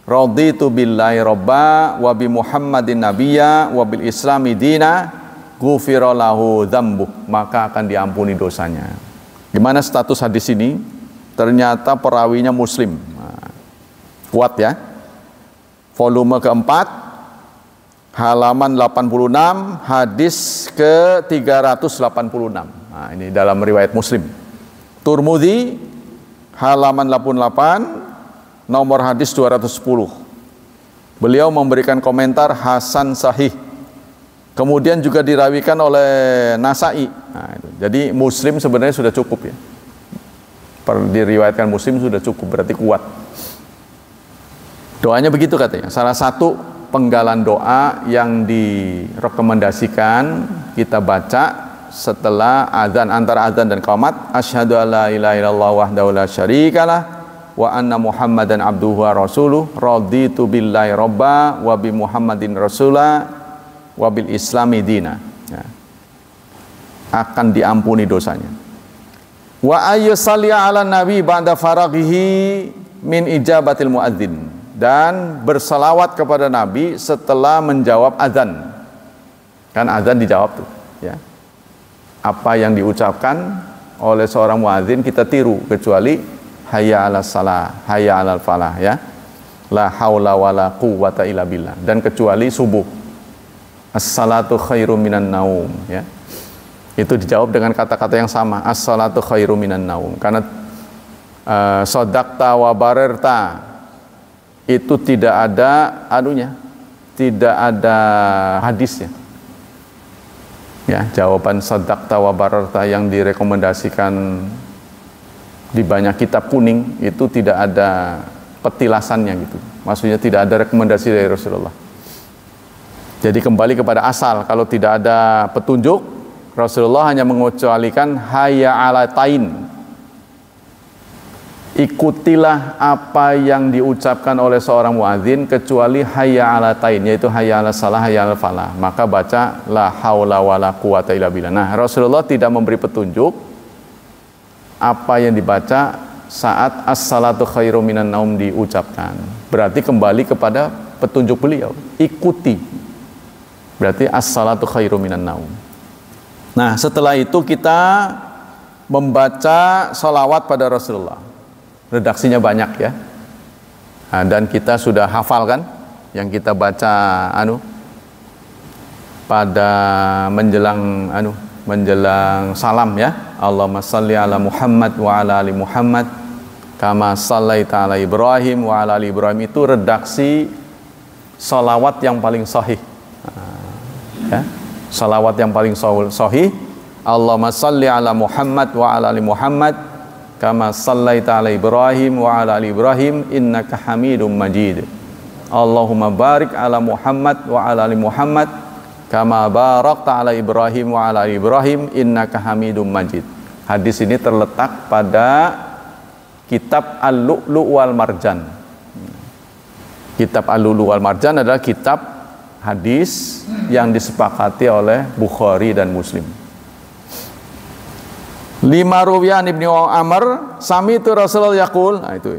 raditu billahi robba wa bi muhammadin nabiyya wa bil islami dina ghufira lahu dzambuh, maka akan diampuni dosanya. Gimana status hadis ini? Ternyata perawinya Muslim. Nah, kuat ya. Volume keempat, halaman 86, hadis ke 386. Nah, ini dalam riwayat Muslim. Turmudi halaman 88, nomor hadis 210. Beliau memberikan komentar hasan sahih. Kemudian juga dirawikan oleh Nasai. Nah, itu. Jadi Muslim sebenarnya sudah cukup ya. Diriwayatkan Muslim sudah cukup, berarti kuat. Doanya begitu katanya. Salah satu penggalan doa yang direkomendasikan kita baca setelah azan, antara azan dan qamat, asyhadu alla ilaha illallah wahdahu la syarikalah wa anna muhammadan abduhu wa rasuluh raditu billahi robba wa bi muhammadin rasula wa bil islami dina ya. Akan diampuni dosanya. Wa ayyusalli ala nabi ba'da faraghihi min ijabatil muadzin, dan bersalawat kepada Nabi setelah menjawab azan. Kan azan dijawab tuh ya. Apa yang diucapkan oleh seorang muadzin kita tiru, kecuali hayya 'alas salah, hayya 'alal falah ya. La haula wala quwwata illa billah, dan kecuali subuh. As-salatu khairum minan naum ya. Itu dijawab dengan kata-kata yang sama, as-salatu khairum minan naum, karena sodakta wa barerta itu tidak ada anunya, tidak ada hadisnya ya. Jawaban sodakta wa barerta yang direkomendasikan di banyak kitab kuning itu tidak ada petilasannya gitu. Maksudnya tidak ada rekomendasi dari Rasulullah. Jadi kembali kepada asal. Kalau tidak ada petunjuk, Rasulullah hanya mengecualikan hayya ala tain. Ikutilah apa yang diucapkan oleh seorang muadzin kecuali hayya ala tain, yaitu hayya ala salah, hayya ala falah. Maka baca la haula wala quwata illa billah. Nah, Rasulullah tidak memberi petunjuk apa yang dibaca saat as-salatu khairum minan naum diucapkan. Berarti kembali kepada petunjuk beliau, ikuti. Berarti as-salatu khairum minan naum. Nah, setelah itu kita membaca salawat pada Rasulullah. Redaksinya banyak ya. Nah, dan kita sudah hafal kan yang kita baca pada menjelang salam ya. Allahumma shalli ala Muhammad wa ala ali Muhammad kama shallaita ala Ibrahim wa ala ali Ibrahim. Itu redaksi salawat yang paling sahih. Ya. Salawat yang paling sahih. Allahumma shalli ala Muhammad wa ala ali Muhammad kama sallaita ala Ibrahim wa ala ali Ibrahim innaka Hamidum Majid. Allahumma barik ala Muhammad wa ala ali Muhammad kama barakta ala Ibrahim wa ala ali Ibrahim innaka Hamidum Majid. Hadis ini terletak pada kitab Al-Lu'lu' wal Marjan. Kitab Al-Lu'lu' wal Marjan adalah kitab hadis yang disepakati oleh Bukhari dan Muslim. 5 ruwiyan Ibnu Amr sami'tu Rasulullah yaqul. Nah, itu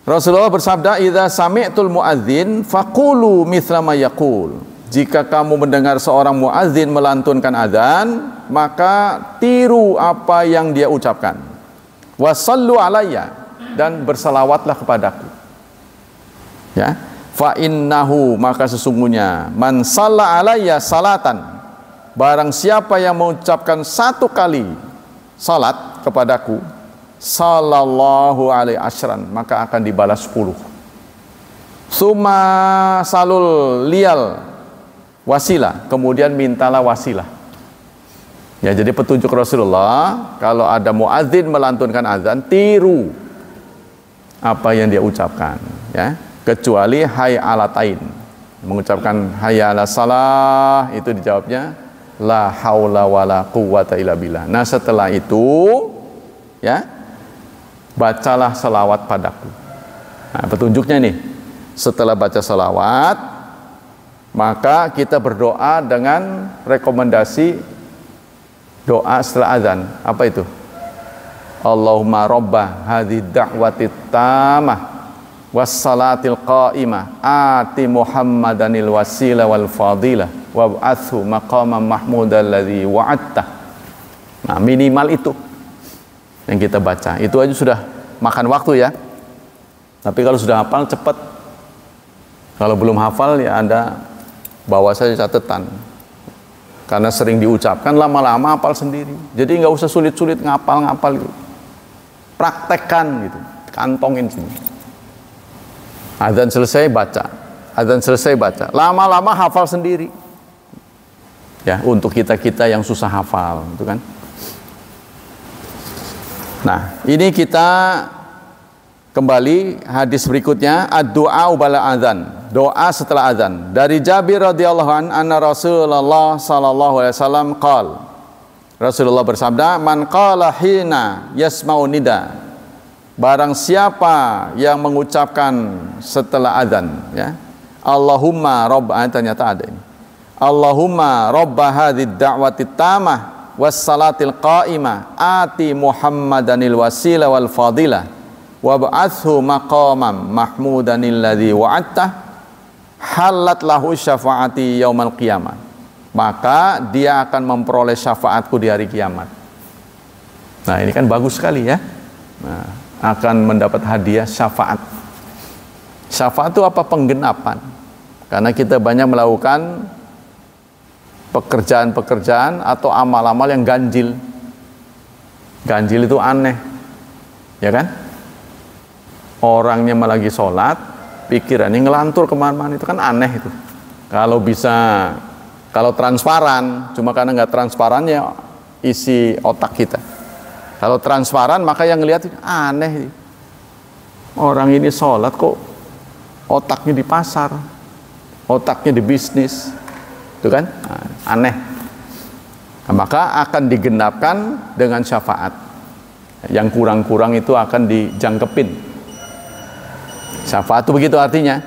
Rasulullah bersabda, idza sami'tul muadzin faqulu mithla ma yaqul. Jika kamu mendengar seorang muadzin melantunkan azan, maka tiru apa yang dia ucapkan. Wasallu alayya, dan bersalawatlah kepadaku. Ya, fa innahu, maka sesungguhnya man shalla alayya salatan, barang siapa yang mengucapkan satu kali salat kepadaku, sallallahu alaihi asyran, maka akan dibalas 10. Suma salul liyal wasilah, kemudian mintalah wasilah. Ya, jadi petunjuk Rasulullah, kalau ada muadzin melantunkan azan, tiru apa yang dia ucapkan, ya, kecuali hayya ala tain. Mengucapkan hayya ala salah, itu dijawabnya la haula wala quwata illa billah. Nah, setelah itu ya, bacalah salawat padaku. Nah, petunjuknya nih, setelah baca salawat maka kita berdoa dengan rekomendasi doa setelah azan. Apa itu? Allahumma robba hadhihi da'wati tamah wassalatil qa'imah ati Muhammadanil wasila wal fadilah wab'athu maqaman mahmudal ladzi wa'adta. Nah, minimal itu yang kita baca. Itu aja sudah makan waktu ya. Tapi kalau sudah hafal cepat. Kalau belum hafal ya Anda bawa saja catatan. Karena sering diucapkan, lama-lama hafal sendiri. Jadi nggak usah sulit-sulit ngapal-ngapal gitu. Praktekkan gitu. Kantongin sini. Azan selesai baca. Azan selesai baca. Lama-lama hafal sendiri. Ya, untuk kita-kita yang susah hafal, itu kan. Nah, ini kita kembali hadis berikutnya, ad-du'a ba'da adzan, doa setelah azan. Dari Jabir radhiyallahu anhu, anna Rasulullah sallallahu alaihi wasallam qala, Rasulullah bersabda, man qala hina yasma'u nida, barang siapa yang mengucapkan setelah azan, ya, Allahumma rabb, ternyata ada ini, Allahumma rabba hadhid da'wati tamah wassalatil qa'imah ati Muhammadanil wasila wal fadilah wab'athu maqamam mahmudanil ladzi wa'adta halat lahu syafaati yaumal qiyamah. Maka dia akan memperoleh syafaatku di hari kiamat. Nah, ini kan bagus sekali ya. Nah, akan mendapat hadiah syafaat. Syafaat itu apa? Penggenapan. Karena kita banyak melakukan pekerjaan-pekerjaan atau amal-amal yang ganjil. Ganjil itu aneh, ya kan? Orangnya malah lagi sholat, pikirannya ngelantur kemana-mana, itu kan aneh itu. Kalau bisa, kalau transparan, cuma karena nggak transparannya isi otak kita. Kalau transparan maka yang ngelihat aneh. Orang ini sholat kok otaknya di pasar, otaknya di bisnis, itu kan aneh. Nah, maka akan digenapkan dengan syafaat. Yang kurang-kurang itu akan dijangkepin. Syafaat itu begitu artinya.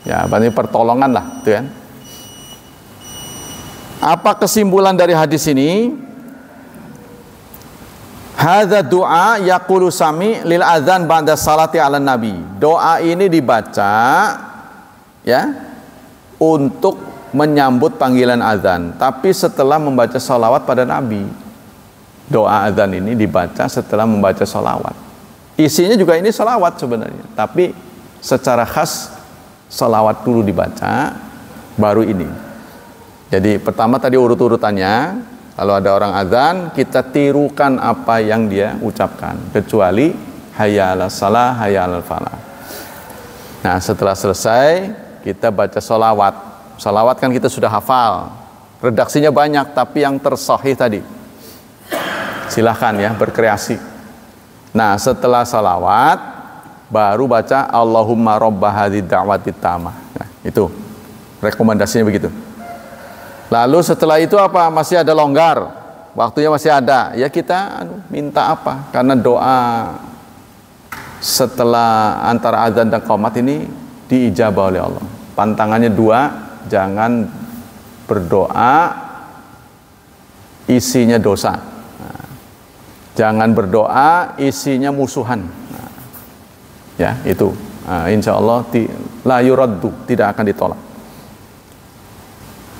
Ya, berarti pertolongan lah, itu kan. Apa kesimpulan dari hadis ini? Hadza du'a yaqulu sami lil adzan ba'da salati 'alan nabi. Doa ini dibaca ya untuk menyambut panggilan azan, tapi setelah membaca salawat pada nabi. Doa azan ini dibaca setelah membaca salawat. Isinya juga ini salawat sebenarnya, tapi secara khas salawat dulu dibaca, baru ini. Jadi pertama tadi urut-urutannya, kalau ada orang azan, kita tirukan apa yang dia ucapkan, kecuali hayya 'alas shalah, hayya 'alal falah. Nah, setelah selesai kita baca salawat. Salawat kan kita sudah hafal, redaksinya banyak, tapi yang tersahih tadi. Silahkan ya berkreasi. Nah, setelah salawat baru baca Allahumma robba hadhihi da'wati tamah. Nah, itu rekomendasinya begitu. Lalu setelah itu apa? Masih ada longgar, waktunya masih ada. Ya kita minta apa? Karena doa setelah antara azan dan qomat ini diijabah oleh Allah. Pantangannya dua, jangan berdoa isinya dosa. Nah, jangan berdoa isinya musuhan. Nah, ya itu. Nah, insya Allah la yuraddu, tidak akan ditolak.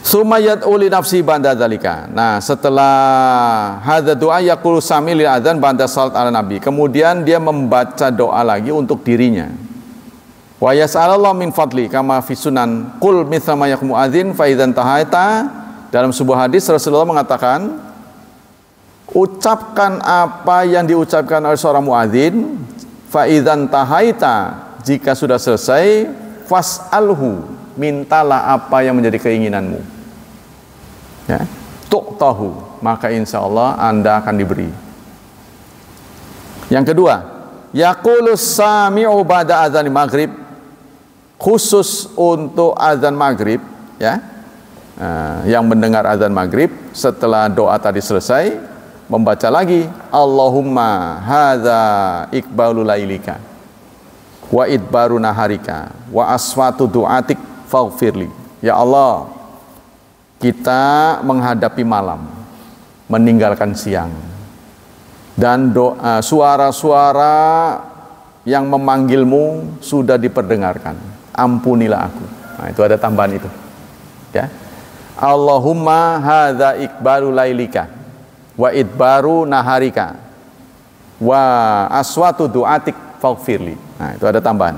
Sumayat uli nafsi banda dzalika. Nah, setelah hadza doa yaqulu sami lil adzan banda salat ala nabi. Kemudian dia membaca doa lagi untuk dirinya. Wa yas'alallahu min fadli kama fi sunan qul mithla ma yaqmu adzin fa idzan tahaita. Dalam sebuah hadis Rasulullah mengatakan, ucapkan apa yang diucapkan oleh seorang muadzin, fa idzan tahaita, jika sudah selesai, fas'alhu, mintalah apa yang menjadi keinginanmu. Ya, tuqtahu, maka insya Allah Anda akan diberi. Yang kedua, yaqulus sami'u ba'da adzan maghrib, khusus untuk azan maghrib, ya, yang mendengar azan maghrib setelah doa tadi selesai, membaca lagi Allahumma hadza iqbalu lailika wa idbaru naharika wa aswatu du'atik faghfirli. Ya Allah, kita menghadapi malam, meninggalkan siang, dan doa suara-suara yang memanggilmu sudah diperdengarkan. Ampunilah aku. Nah, itu ada tambahan itu. Ya. Allahumma hadza iqbalu lailika wa idbaru naharika wa aswatu du'atik faghfirli. Nah, itu ada tambahan.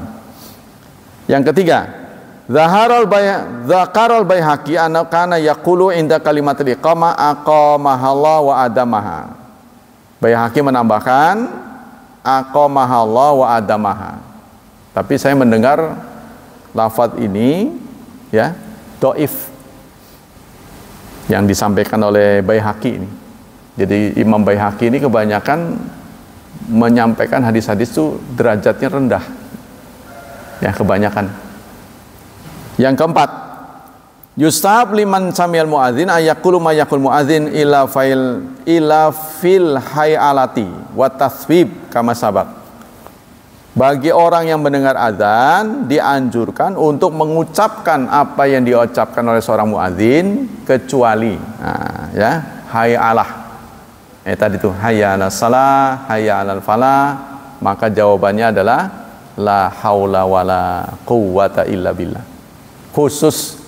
Yang ketiga, Zakarul Baihaqi anna kana yaqulu inda kalimatil iqamah aqamahallah wa adamaha. Baihaqi menambahkan aqamahallah wa adamaha. Tapi saya mendengar lafaz ini ya dhaif yang disampaikan oleh Baihaqi ini. Jadi Imam Baihaqi ini kebanyakan menyampaikan hadis-hadis itu derajatnya rendah. Ya, kebanyakan. Yang keempat, yustahab liman samiyal muadzin ayaqulu ma yaqul muadzin ila fil hayalati wa taswib kama sabaq. Bagi orang yang mendengar azan dianjurkan untuk mengucapkan apa yang diucapkan oleh seorang muadzin, kecuali ya hayalah. Tadi itu hayya 'alas shalah, hayya 'alal falah, maka jawabannya adalah la haula wala quwwata illa billah. Khusus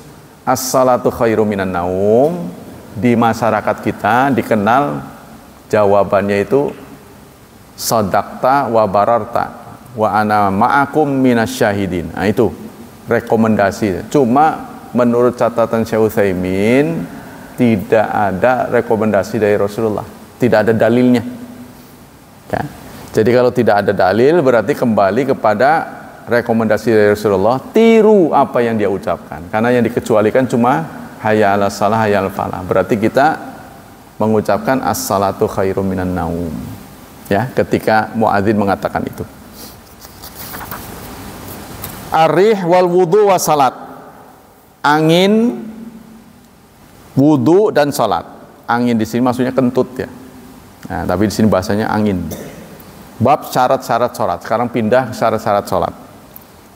as-salatu khairu minan naum, di masyarakat kita dikenal jawabannya itu sadaqta wa bararta wa ana ma'akum minasyahidin. Nah, itu rekomendasi. Cuma menurut catatan Syekh Utsaimin tidak ada rekomendasi dari Rasulullah, tidak ada dalilnya. Ya. Jadi kalau tidak ada dalil berarti kembali kepada rekomendasi dari Rasulullah, tiru apa yang dia ucapkan. Karena yang dikecualikan cuma hayya 'alas shalah, hayya 'alal falah. Berarti kita mengucapkan as-salatu khairum minan naum. Ya, ketika muadzin mengatakan itu. Ar-rih wal wudu wa salat. Angin, wudu dan salat. Angin di sini maksudnya kentut ya. Nah, tapi di sini bahasanya angin. Bab syarat-syarat salat. Sekarang pindah ke syarat-syarat salat.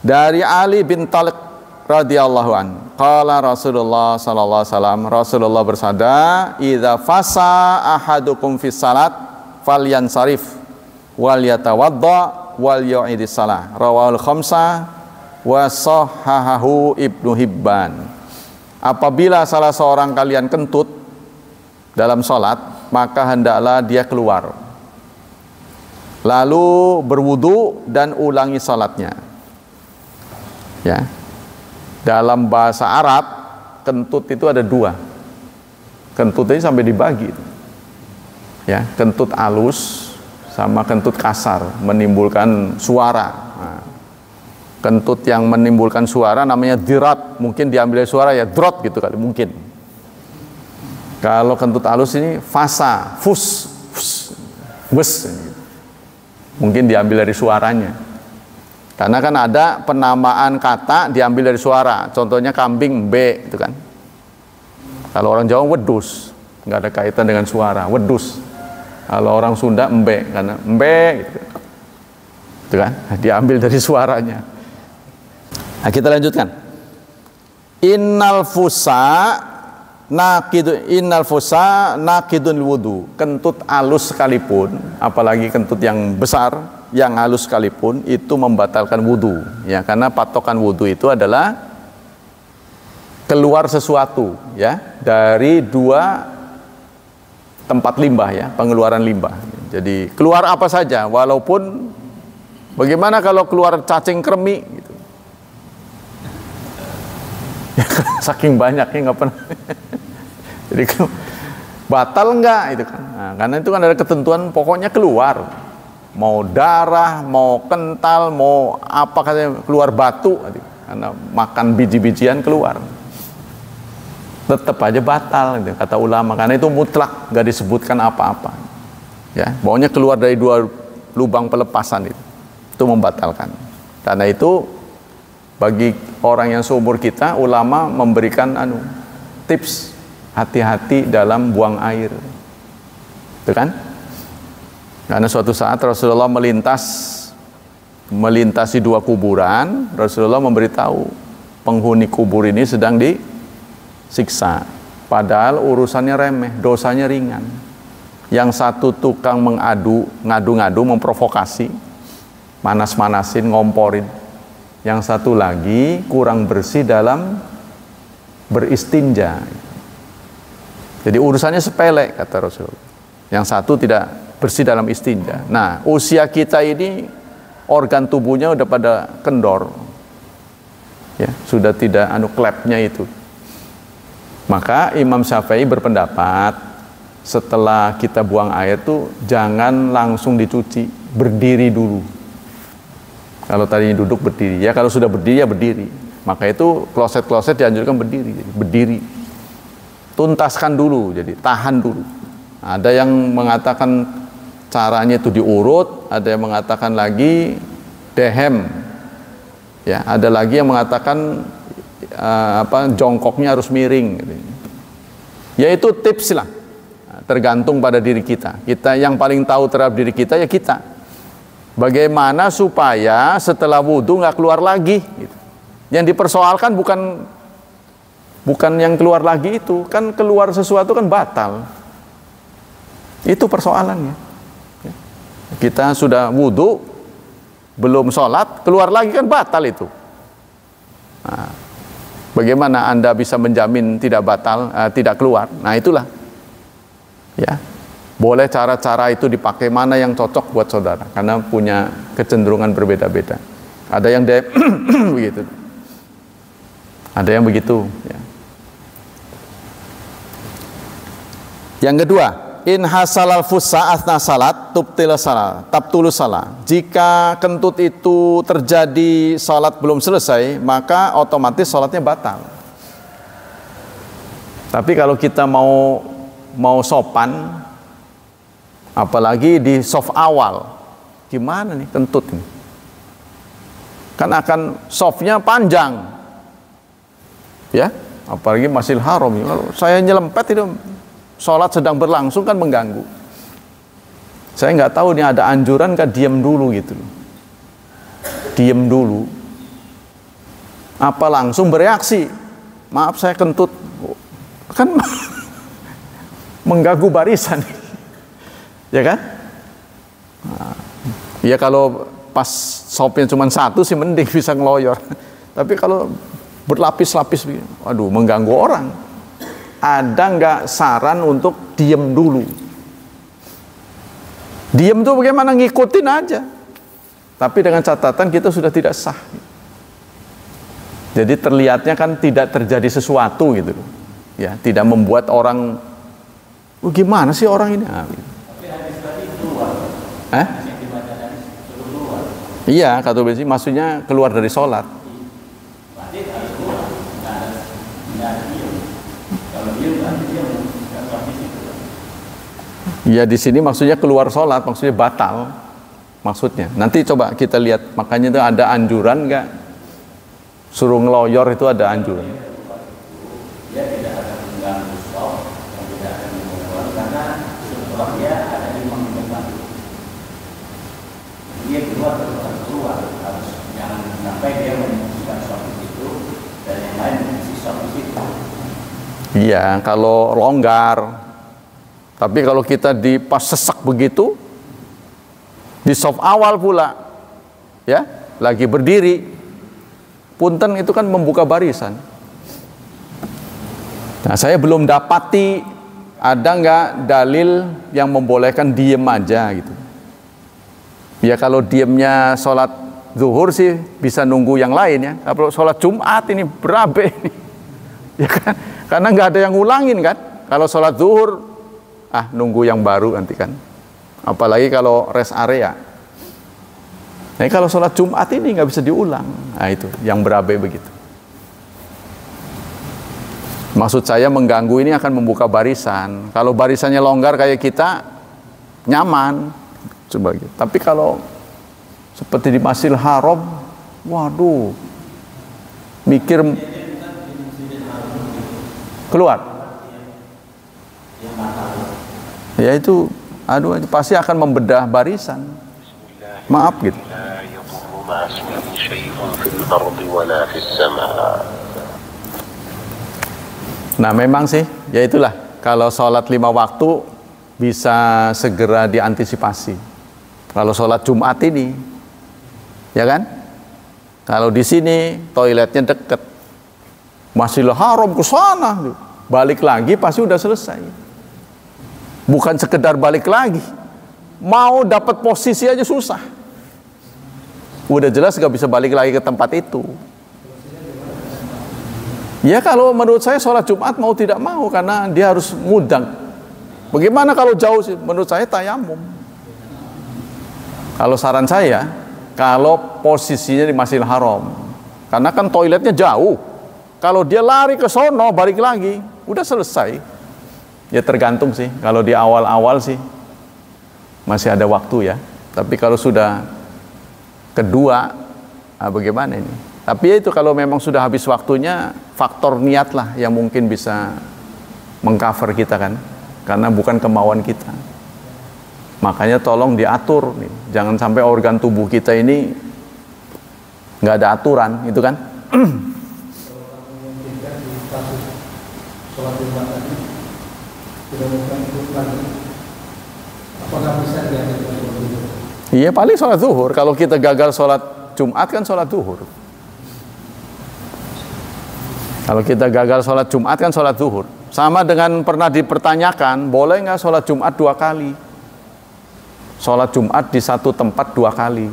Dari Ali bin Thalib radhiyallahu an. Qala Rasulullah sallallahu alaihi wasallam, Rasulullah bersabda, "Idza fasa ahadukum fis salat falyansarif wal yatawadda wal yu'idis salah." Rawahul khamsah wa sahahahu Ibnu Hibban. Apabila salah seorang kalian kentut dalam salat, maka hendaklah dia keluar, lalu berwudu dan ulangi salatnya. Ya. Dalam bahasa Arab, kentut itu ada dua. Kentut ini sampai dibagi. Ya, kentut alus sama kentut kasar, menimbulkan suara. Nah, kentut yang menimbulkan suara namanya dirat, mungkin diambil dari suara ya drot gitu kali mungkin. Kalau kentut alus ini fasa, fus, wes, mungkin diambil dari suaranya. Karena kan ada penamaan kata diambil dari suara. Contohnya kambing, mbe, gitu kan. Kalau orang Jawa wedus, nggak ada kaitan dengan suara, wedus. Kalau orang Sunda mbe, karena mbe, gitu. Itu kan, diambil dari suaranya. Nah, kita lanjutkan. Innal fusa naqidun wudu. Kentut alus sekalipun, apalagi kentut yang besar, yang halus sekalipun itu membatalkan wudu, ya, karena patokan wudu itu adalah keluar sesuatu, ya, dari dua tempat limbah, ya, pengeluaran limbah. Jadi keluar apa saja, walaupun bagaimana kalau keluar cacing kremi, gitu. Saking banyaknya nggak pernah. Jadi batal enggak itu kan? Nah, karena itu kan ada ketentuan pokoknya keluar. Mau darah, mau kental, mau apa katanya keluar batu, karena makan biji-bijian keluar, tetap aja batal, gitu, kata ulama, karena itu mutlak, nggak disebutkan apa-apa, ya, pokoknya keluar dari dua lubang pelepasan itu membatalkan. Karena itu bagi orang yang seumur kita, ulama memberikan tips hati-hati dalam buang air, itu kan? Karena suatu saat Rasulullah melintasi dua kuburan, Rasulullah memberitahu penghuni kubur ini sedang disiksa. Padahal urusannya remeh, dosanya ringan. Yang satu tukang ngadu-ngadu, memprovokasi, manas-manasin, ngomporin. Yang satu lagi kurang bersih dalam beristinja. Jadi urusannya sepele, kata Rasulullah. Yang satu tidak bersih dalam istinja. Nah, usia kita ini organ tubuhnya udah pada kendor, ya, sudah tidak klepnya itu. Maka Imam Syafi'i berpendapat setelah kita buang air tuh jangan langsung dicuci, berdiri dulu. Kalau tadi duduk berdiri, ya, kalau sudah berdiri ya berdiri. Maka itu kloset dianjurkan berdiri. Tuntaskan dulu, jadi tahan dulu. Ada yang mengatakan caranya itu diurut, ada yang mengatakan lagi dehem, ya, ada lagi yang mengatakan jongkoknya harus miring, gitu. Ya itu tips lah, tergantung pada diri kita. Kita yang paling tahu terhadap diri kita ya kita. Bagaimana supaya setelah wudhu nggak keluar lagi, gitu. Yang dipersoalkan bukan yang keluar lagi itu, kan keluar sesuatu kan batal. Itu persoalannya. Kita sudah wudhu, belum sholat, keluar lagi kan batal itu. Nah, bagaimana Anda bisa menjamin tidak batal, tidak keluar? Nah itulah, ya, boleh cara-cara itu dipakai, mana yang cocok buat saudara, karena punya kecenderungan berbeda-beda. Ada yang begitu, ada yang begitu. Ya. Yang kedua, in hasalal fusa asna salat tabtulu salat. Jika kentut itu terjadi salat belum selesai, maka otomatis salatnya batal. Tapi kalau kita mau sopan, apalagi di soft awal, gimana nih kentut ini? kan akan softnya panjang, ya, apalagi Masjidil Haram. Kalau saya nyelempet itu sholat sedang berlangsung kan mengganggu. Saya nggak tahu nih ada anjuran kan diam dulu gitu, diam dulu, apa langsung bereaksi, maaf saya kentut, kan mengganggu barisan, ya kan? Nah, ya kalau pas sopnya cuma satu sih mending bisa ngeloyor, tapi kalau berlapis-lapis, aduh mengganggu orang. Ada nggak saran untuk diem dulu? Diem tuh bagaimana, ngikutin aja, tapi dengan catatan kita sudah tidak sah. Jadi terlihatnya kan tidak terjadi sesuatu gitu, ya, tidak membuat orang, gimana sih orang ini? Iya, kata beliau, maksudnya keluar dari sholat. Ya di sini maksudnya keluar sholat, maksudnya batal, maksudnya. Nanti coba kita lihat, makanya itu ada anjuran nggak? Suruh ngeloyor itu ada anjuran. Dia tidak akan mengganggu sholat, tidak akan mengganggu karena dia ada di mengganggu. Dia keluar harus jangan sampai dia menyebutkan sholat itu dan yang lain mengisi sholat itu. Iya, kalau longgar. Tapi kalau kita di pas sesak begitu, di soft awal pula, ya, lagi berdiri, punten itu kan membuka barisan. Nah, saya belum dapati ada nggak dalil yang membolehkan diem aja gitu. Ya kalau diemnya sholat zuhur sih bisa nunggu yang lain ya. Kalau sholat Jumat ini berabe, ya kan? Karena nggak ada yang ngulangin kan. Kalau sholat zuhur, nunggu yang baru nanti kan. Apalagi kalau rest area. Nah, kalau sholat Jumat ini nggak bisa diulang. Nah itu yang berabe begitu. Maksud saya mengganggu ini akan membuka barisan. Kalau barisannya longgar kayak kita, nyaman. Coba gitu. Tapi kalau seperti di Masjidil Haram, waduh, mikir keluar. Ya itu, aduh, pasti akan membedah barisan. Maaf gitu. Nah memang sih, ya itulah. Kalau sholat 5 waktu bisa segera diantisipasi. Kalau sholat Jumat ini, ya kan? Kalau di sini toiletnya deket, Masjidil Haram ke sana, balik lagi pasti udah selesai. Bukan sekedar balik lagi, mau dapat posisi aja susah. Udah jelas gak bisa balik lagi ke tempat itu. Ya kalau menurut saya sholat Jumat mau tidak mau karena dia harus ngudang. Bagaimana kalau jauh sih? Menurut saya tayamum. Kalau saran saya, kalau posisinya di Masjidil Haram, karena kan toiletnya jauh. Kalau dia lari ke sono balik lagi, udah selesai. Ya tergantung sih, kalau di awal-awal sih masih ada waktu ya. Tapi kalau sudah kedua, bagaimana ini? Tapi ya itu kalau memang sudah habis waktunya, faktor niat lah yang mungkin bisa mengcover kita kan. Karena bukan kemauan kita. Makanya tolong diatur nih. Jangan sampai organ tubuh kita ini nggak ada aturan, itu kan? Iya paling sholat zuhur. Kalau kita gagal sholat Jumat kan sholat zuhur. Kalau kita gagal sholat Jumat kan sholat zuhur. Sama dengan pernah dipertanyakan, boleh nggak sholat Jumat 2 kali? Sholat Jumat di satu tempat 2 kali.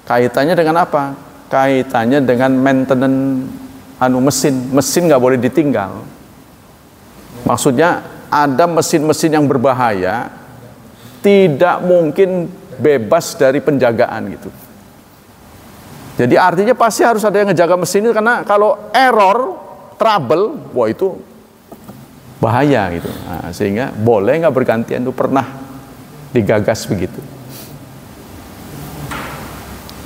Kaitannya dengan apa? Kaitannya dengan maintenance mesin nggak boleh ditinggal. Maksudnya ada mesin-mesin yang berbahaya, tidak mungkin bebas dari penjagaan gitu. Jadi artinya pasti harus ada yang ngejaga mesin itu, karena kalau error, trouble, wah itu bahaya gitu. Nah, sehingga boleh nggak bergantian, itu pernah digagas begitu.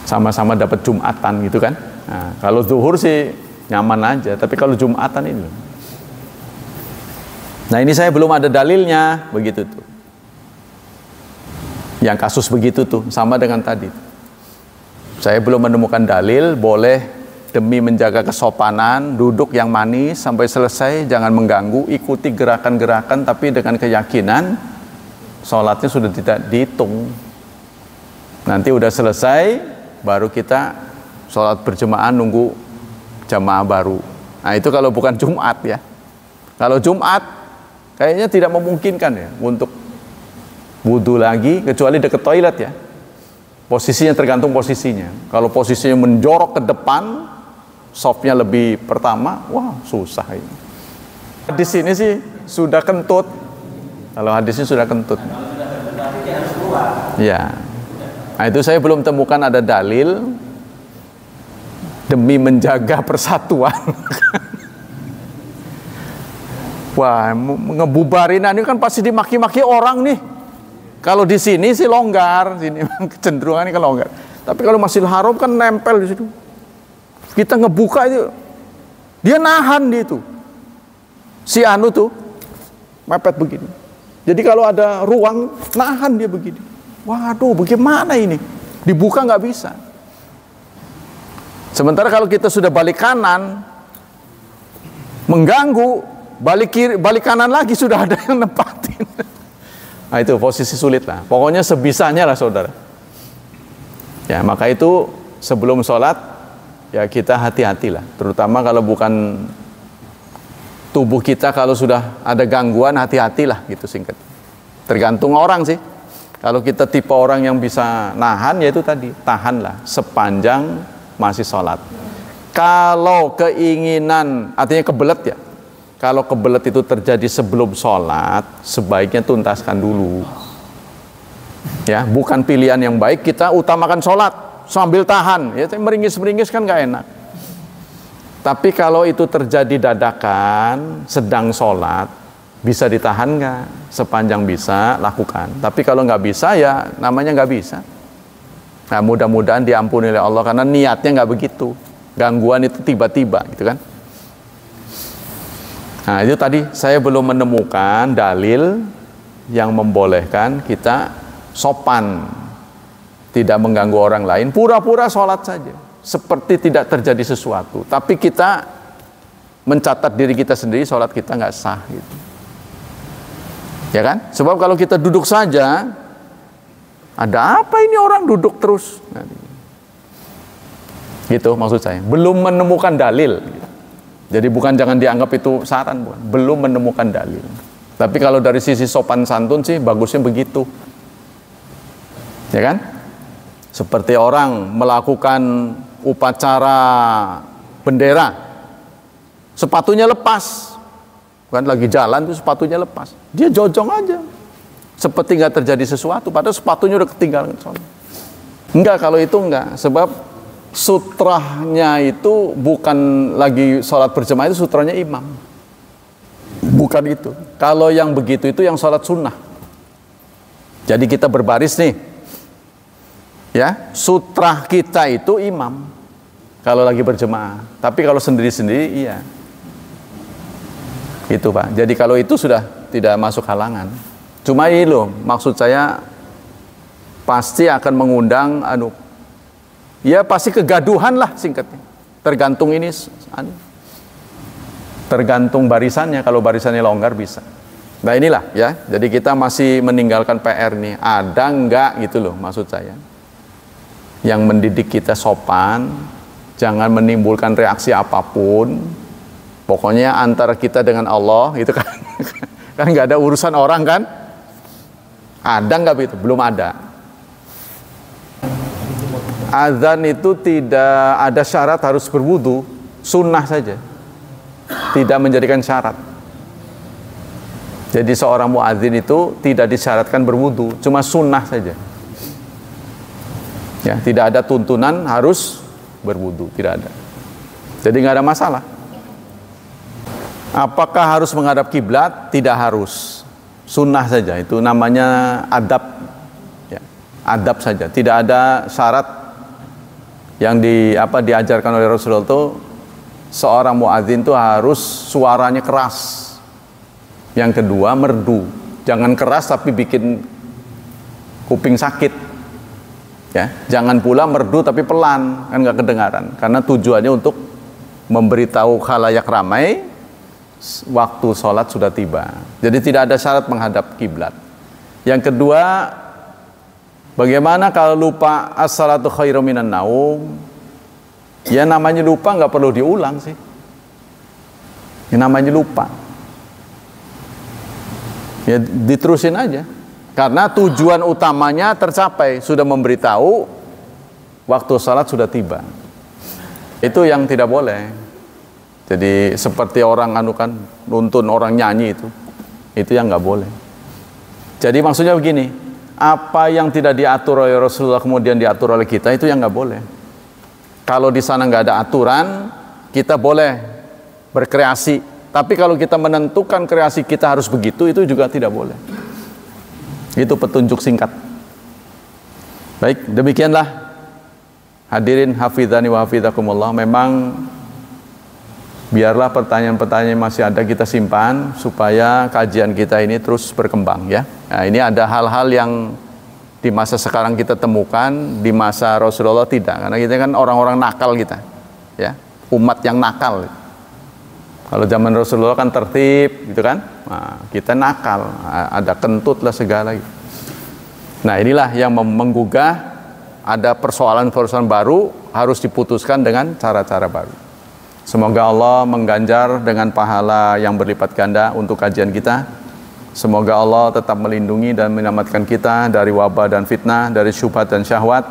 sama-sama dapat Jumatan gitu kan. Nah, kalau zuhur sih nyaman aja, tapi kalau Jumatan ini. Nah, ini saya belum ada dalilnya, begitu tuh. Yang kasus begitu tuh, sama dengan tadi. Saya belum menemukan dalil boleh demi menjaga kesopanan, duduk yang manis sampai selesai, jangan mengganggu, ikuti gerakan-gerakan tapi dengan keyakinan sholatnya sudah tidak dihitung. Nanti udah selesai, baru kita sholat berjamaah nunggu jamaah baru. Nah itu kalau bukan Jumat ya. Kalau Jumat kayaknya tidak memungkinkan ya untuk wudhu lagi kecuali dekat toilet ya. Posisinya tergantung posisinya. Kalau posisinya menjorok ke depan, softnya lebih pertama, wah susah ini. Hadis ini sih sudah kentut. Kalau hadisnya sudah kentut. Ya. Nah itu saya belum temukan ada dalil demi menjaga persatuan. Wah, ngebubarin ini kan pasti dimaki-maki orang nih. Kalau di sini sih longgar, sini kecenderungannya kan longgar. Tapi kalau Masjidil Haram kan nempel di situ. Kita ngebuka itu, dia nahan di itu. Si anu tuh mepet begini. Jadi kalau ada ruang, nahan dia begini. Waduh, bagaimana ini? Dibuka nggak bisa. Sementara kalau kita sudah balik kanan, mengganggu, balik kiri, balik kanan lagi sudah ada yang nempatin. Nah itu posisi sulit lah. Pokoknya sebisanya lah saudara. Ya maka itu sebelum sholat ya kita hati-hatilah. Terutama kalau bukan tubuh kita, kalau sudah ada gangguan hati-hatilah gitu singkat. Tergantung orang sih. Kalau kita tipe orang yang bisa nahan ya itu tadi, tahanlah sepanjang masih sholat. Kalau keinginan artinya kebelet ya. Kalau kebelet itu terjadi sebelum sholat, sebaiknya tuntaskan dulu. Ya, bukan pilihan yang baik kita utamakan sholat sambil tahan. Ya, meringis-meringis kan nggak enak. Tapi kalau itu terjadi dadakan, sedang sholat, bisa ditahan nggak? Sepanjang bisa, lakukan. Tapi kalau nggak bisa, ya namanya nggak bisa. Nah, mudah-mudahan diampuni oleh Allah karena niatnya nggak begitu. Gangguan itu tiba-tiba, gitu kan? Nah itu tadi saya belum menemukan dalil yang membolehkan kita sopan, tidak mengganggu orang lain, pura-pura sholat saja, seperti tidak terjadi sesuatu. Tapi kita mencatat diri kita sendiri, sholat kita nggak sah gitu. Ya kan? Sebab kalau kita duduk saja, ada apa ini orang duduk terus? Nah, gitu maksud saya, belum menemukan dalil. Jadi bukan jangan dianggap itu saran, bukan. Belum menemukan dalil. Tapi kalau dari sisi sopan santun sih bagusnya begitu. Ya kan? Seperti orang melakukan upacara bendera, sepatunya lepas. Bukan lagi jalan tuh sepatunya lepas. Dia jojong aja. Seperti nggak terjadi sesuatu, padahal sepatunya udah ketinggalan. Enggak, kalau itu enggak. Sebab sutranya itu bukan lagi sholat berjamaah, itu sutranya imam. Bukan itu. Kalau yang begitu itu yang sholat sunnah. Jadi kita berbaris nih. Ya, sutra kita itu imam. Kalau lagi berjamaah. Tapi kalau sendiri-sendiri iya. Itu Pak. Jadi kalau itu sudah tidak masuk halangan. Cuma ini loh, maksud saya pasti akan mengundang ya pasti kegaduhan lah singkatnya. Tergantung ini, tergantung barisannya. Kalau barisannya longgar bisa. Nah inilah ya. Jadi kita masih meninggalkan PR nih. Ada enggak gitu loh maksud saya. Yang mendidik kita sopan, jangan menimbulkan reaksi apapun. Pokoknya antara kita dengan Allah itu kan, kan nggak ada urusan orang kan? Ada nggak begitu? Belum ada. Azan itu tidak ada syarat harus berwudu, sunnah saja, tidak menjadikan syarat. Jadi seorang muadzin itu tidak disyaratkan berwudu, cuma sunnah saja. Ya, tidak ada tuntunan harus berwudu, tidak ada. Jadi nggak ada masalah. Apakah harus menghadap kiblat? Tidak harus, sunnah saja. Itu namanya adab, ya, adab saja. Tidak ada syarat Yang diajarkan oleh Rasulullah itu seorang muadzin itu harus suaranya keras. Yang kedua merdu, jangan keras tapi bikin kuping sakit. Ya, jangan pula merdu tapi pelan, kan nggak kedengaran. Karena tujuannya untuk memberitahu khalayak ramai waktu sholat sudah tiba. Jadi tidak ada syarat menghadap kiblat. Yang kedua, bagaimana kalau lupa as-salatu khairum minan naum? Ya namanya lupa nggak perlu diulang sih. Ya namanya lupa. Ya diterusin aja. Karena tujuan utamanya tercapai, sudah memberitahu waktu salat sudah tiba. Itu yang tidak boleh. Jadi seperti orang nuntun orang nyanyi itu yang nggak boleh. Jadi maksudnya begini, apa yang tidak diatur oleh Rasulullah kemudian diatur oleh kita, itu yang nggak boleh. Kalau di sana nggak ada aturan, kita boleh berkreasi. Tapi kalau kita menentukan kreasi kita harus begitu, itu juga tidak boleh. Itu petunjuk singkat. Baik, demikianlah hadirin hafizani wa hafizakumullah. Memang biarlah pertanyaan-pertanyaan masih ada kita simpan supaya kajian kita ini terus berkembang ya. Nah, ini ada hal-hal yang di masa sekarang kita temukan, di masa Rasulullah tidak. Karena kita kan orang-orang nakal kita. Ya, umat yang nakal. Kalau zaman Rasulullah kan tertib gitu kan. Nah, kita nakal, ada kentut lah segala gitu. Nah, inilah yang menggugah ada persoalan-persoalan baru harus diputuskan dengan cara-cara baru. Semoga Allah mengganjar dengan pahala yang berlipat ganda untuk kajian kita. Semoga Allah tetap melindungi dan menyelamatkan kita dari wabah dan fitnah, dari syubhat dan syahwat,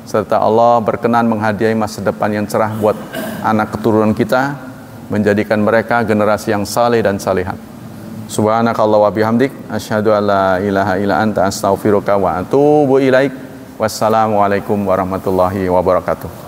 serta Allah berkenan menghadiahi masa depan yang cerah buat anak keturunan kita, menjadikan mereka generasi yang saleh dan salihat. Subhanakallah wa bihamdik, asyhadu an la ilaha illa anta astaghfiruka wa atubu ilaik. Wassalamualaikum warahmatullahi wabarakatuh.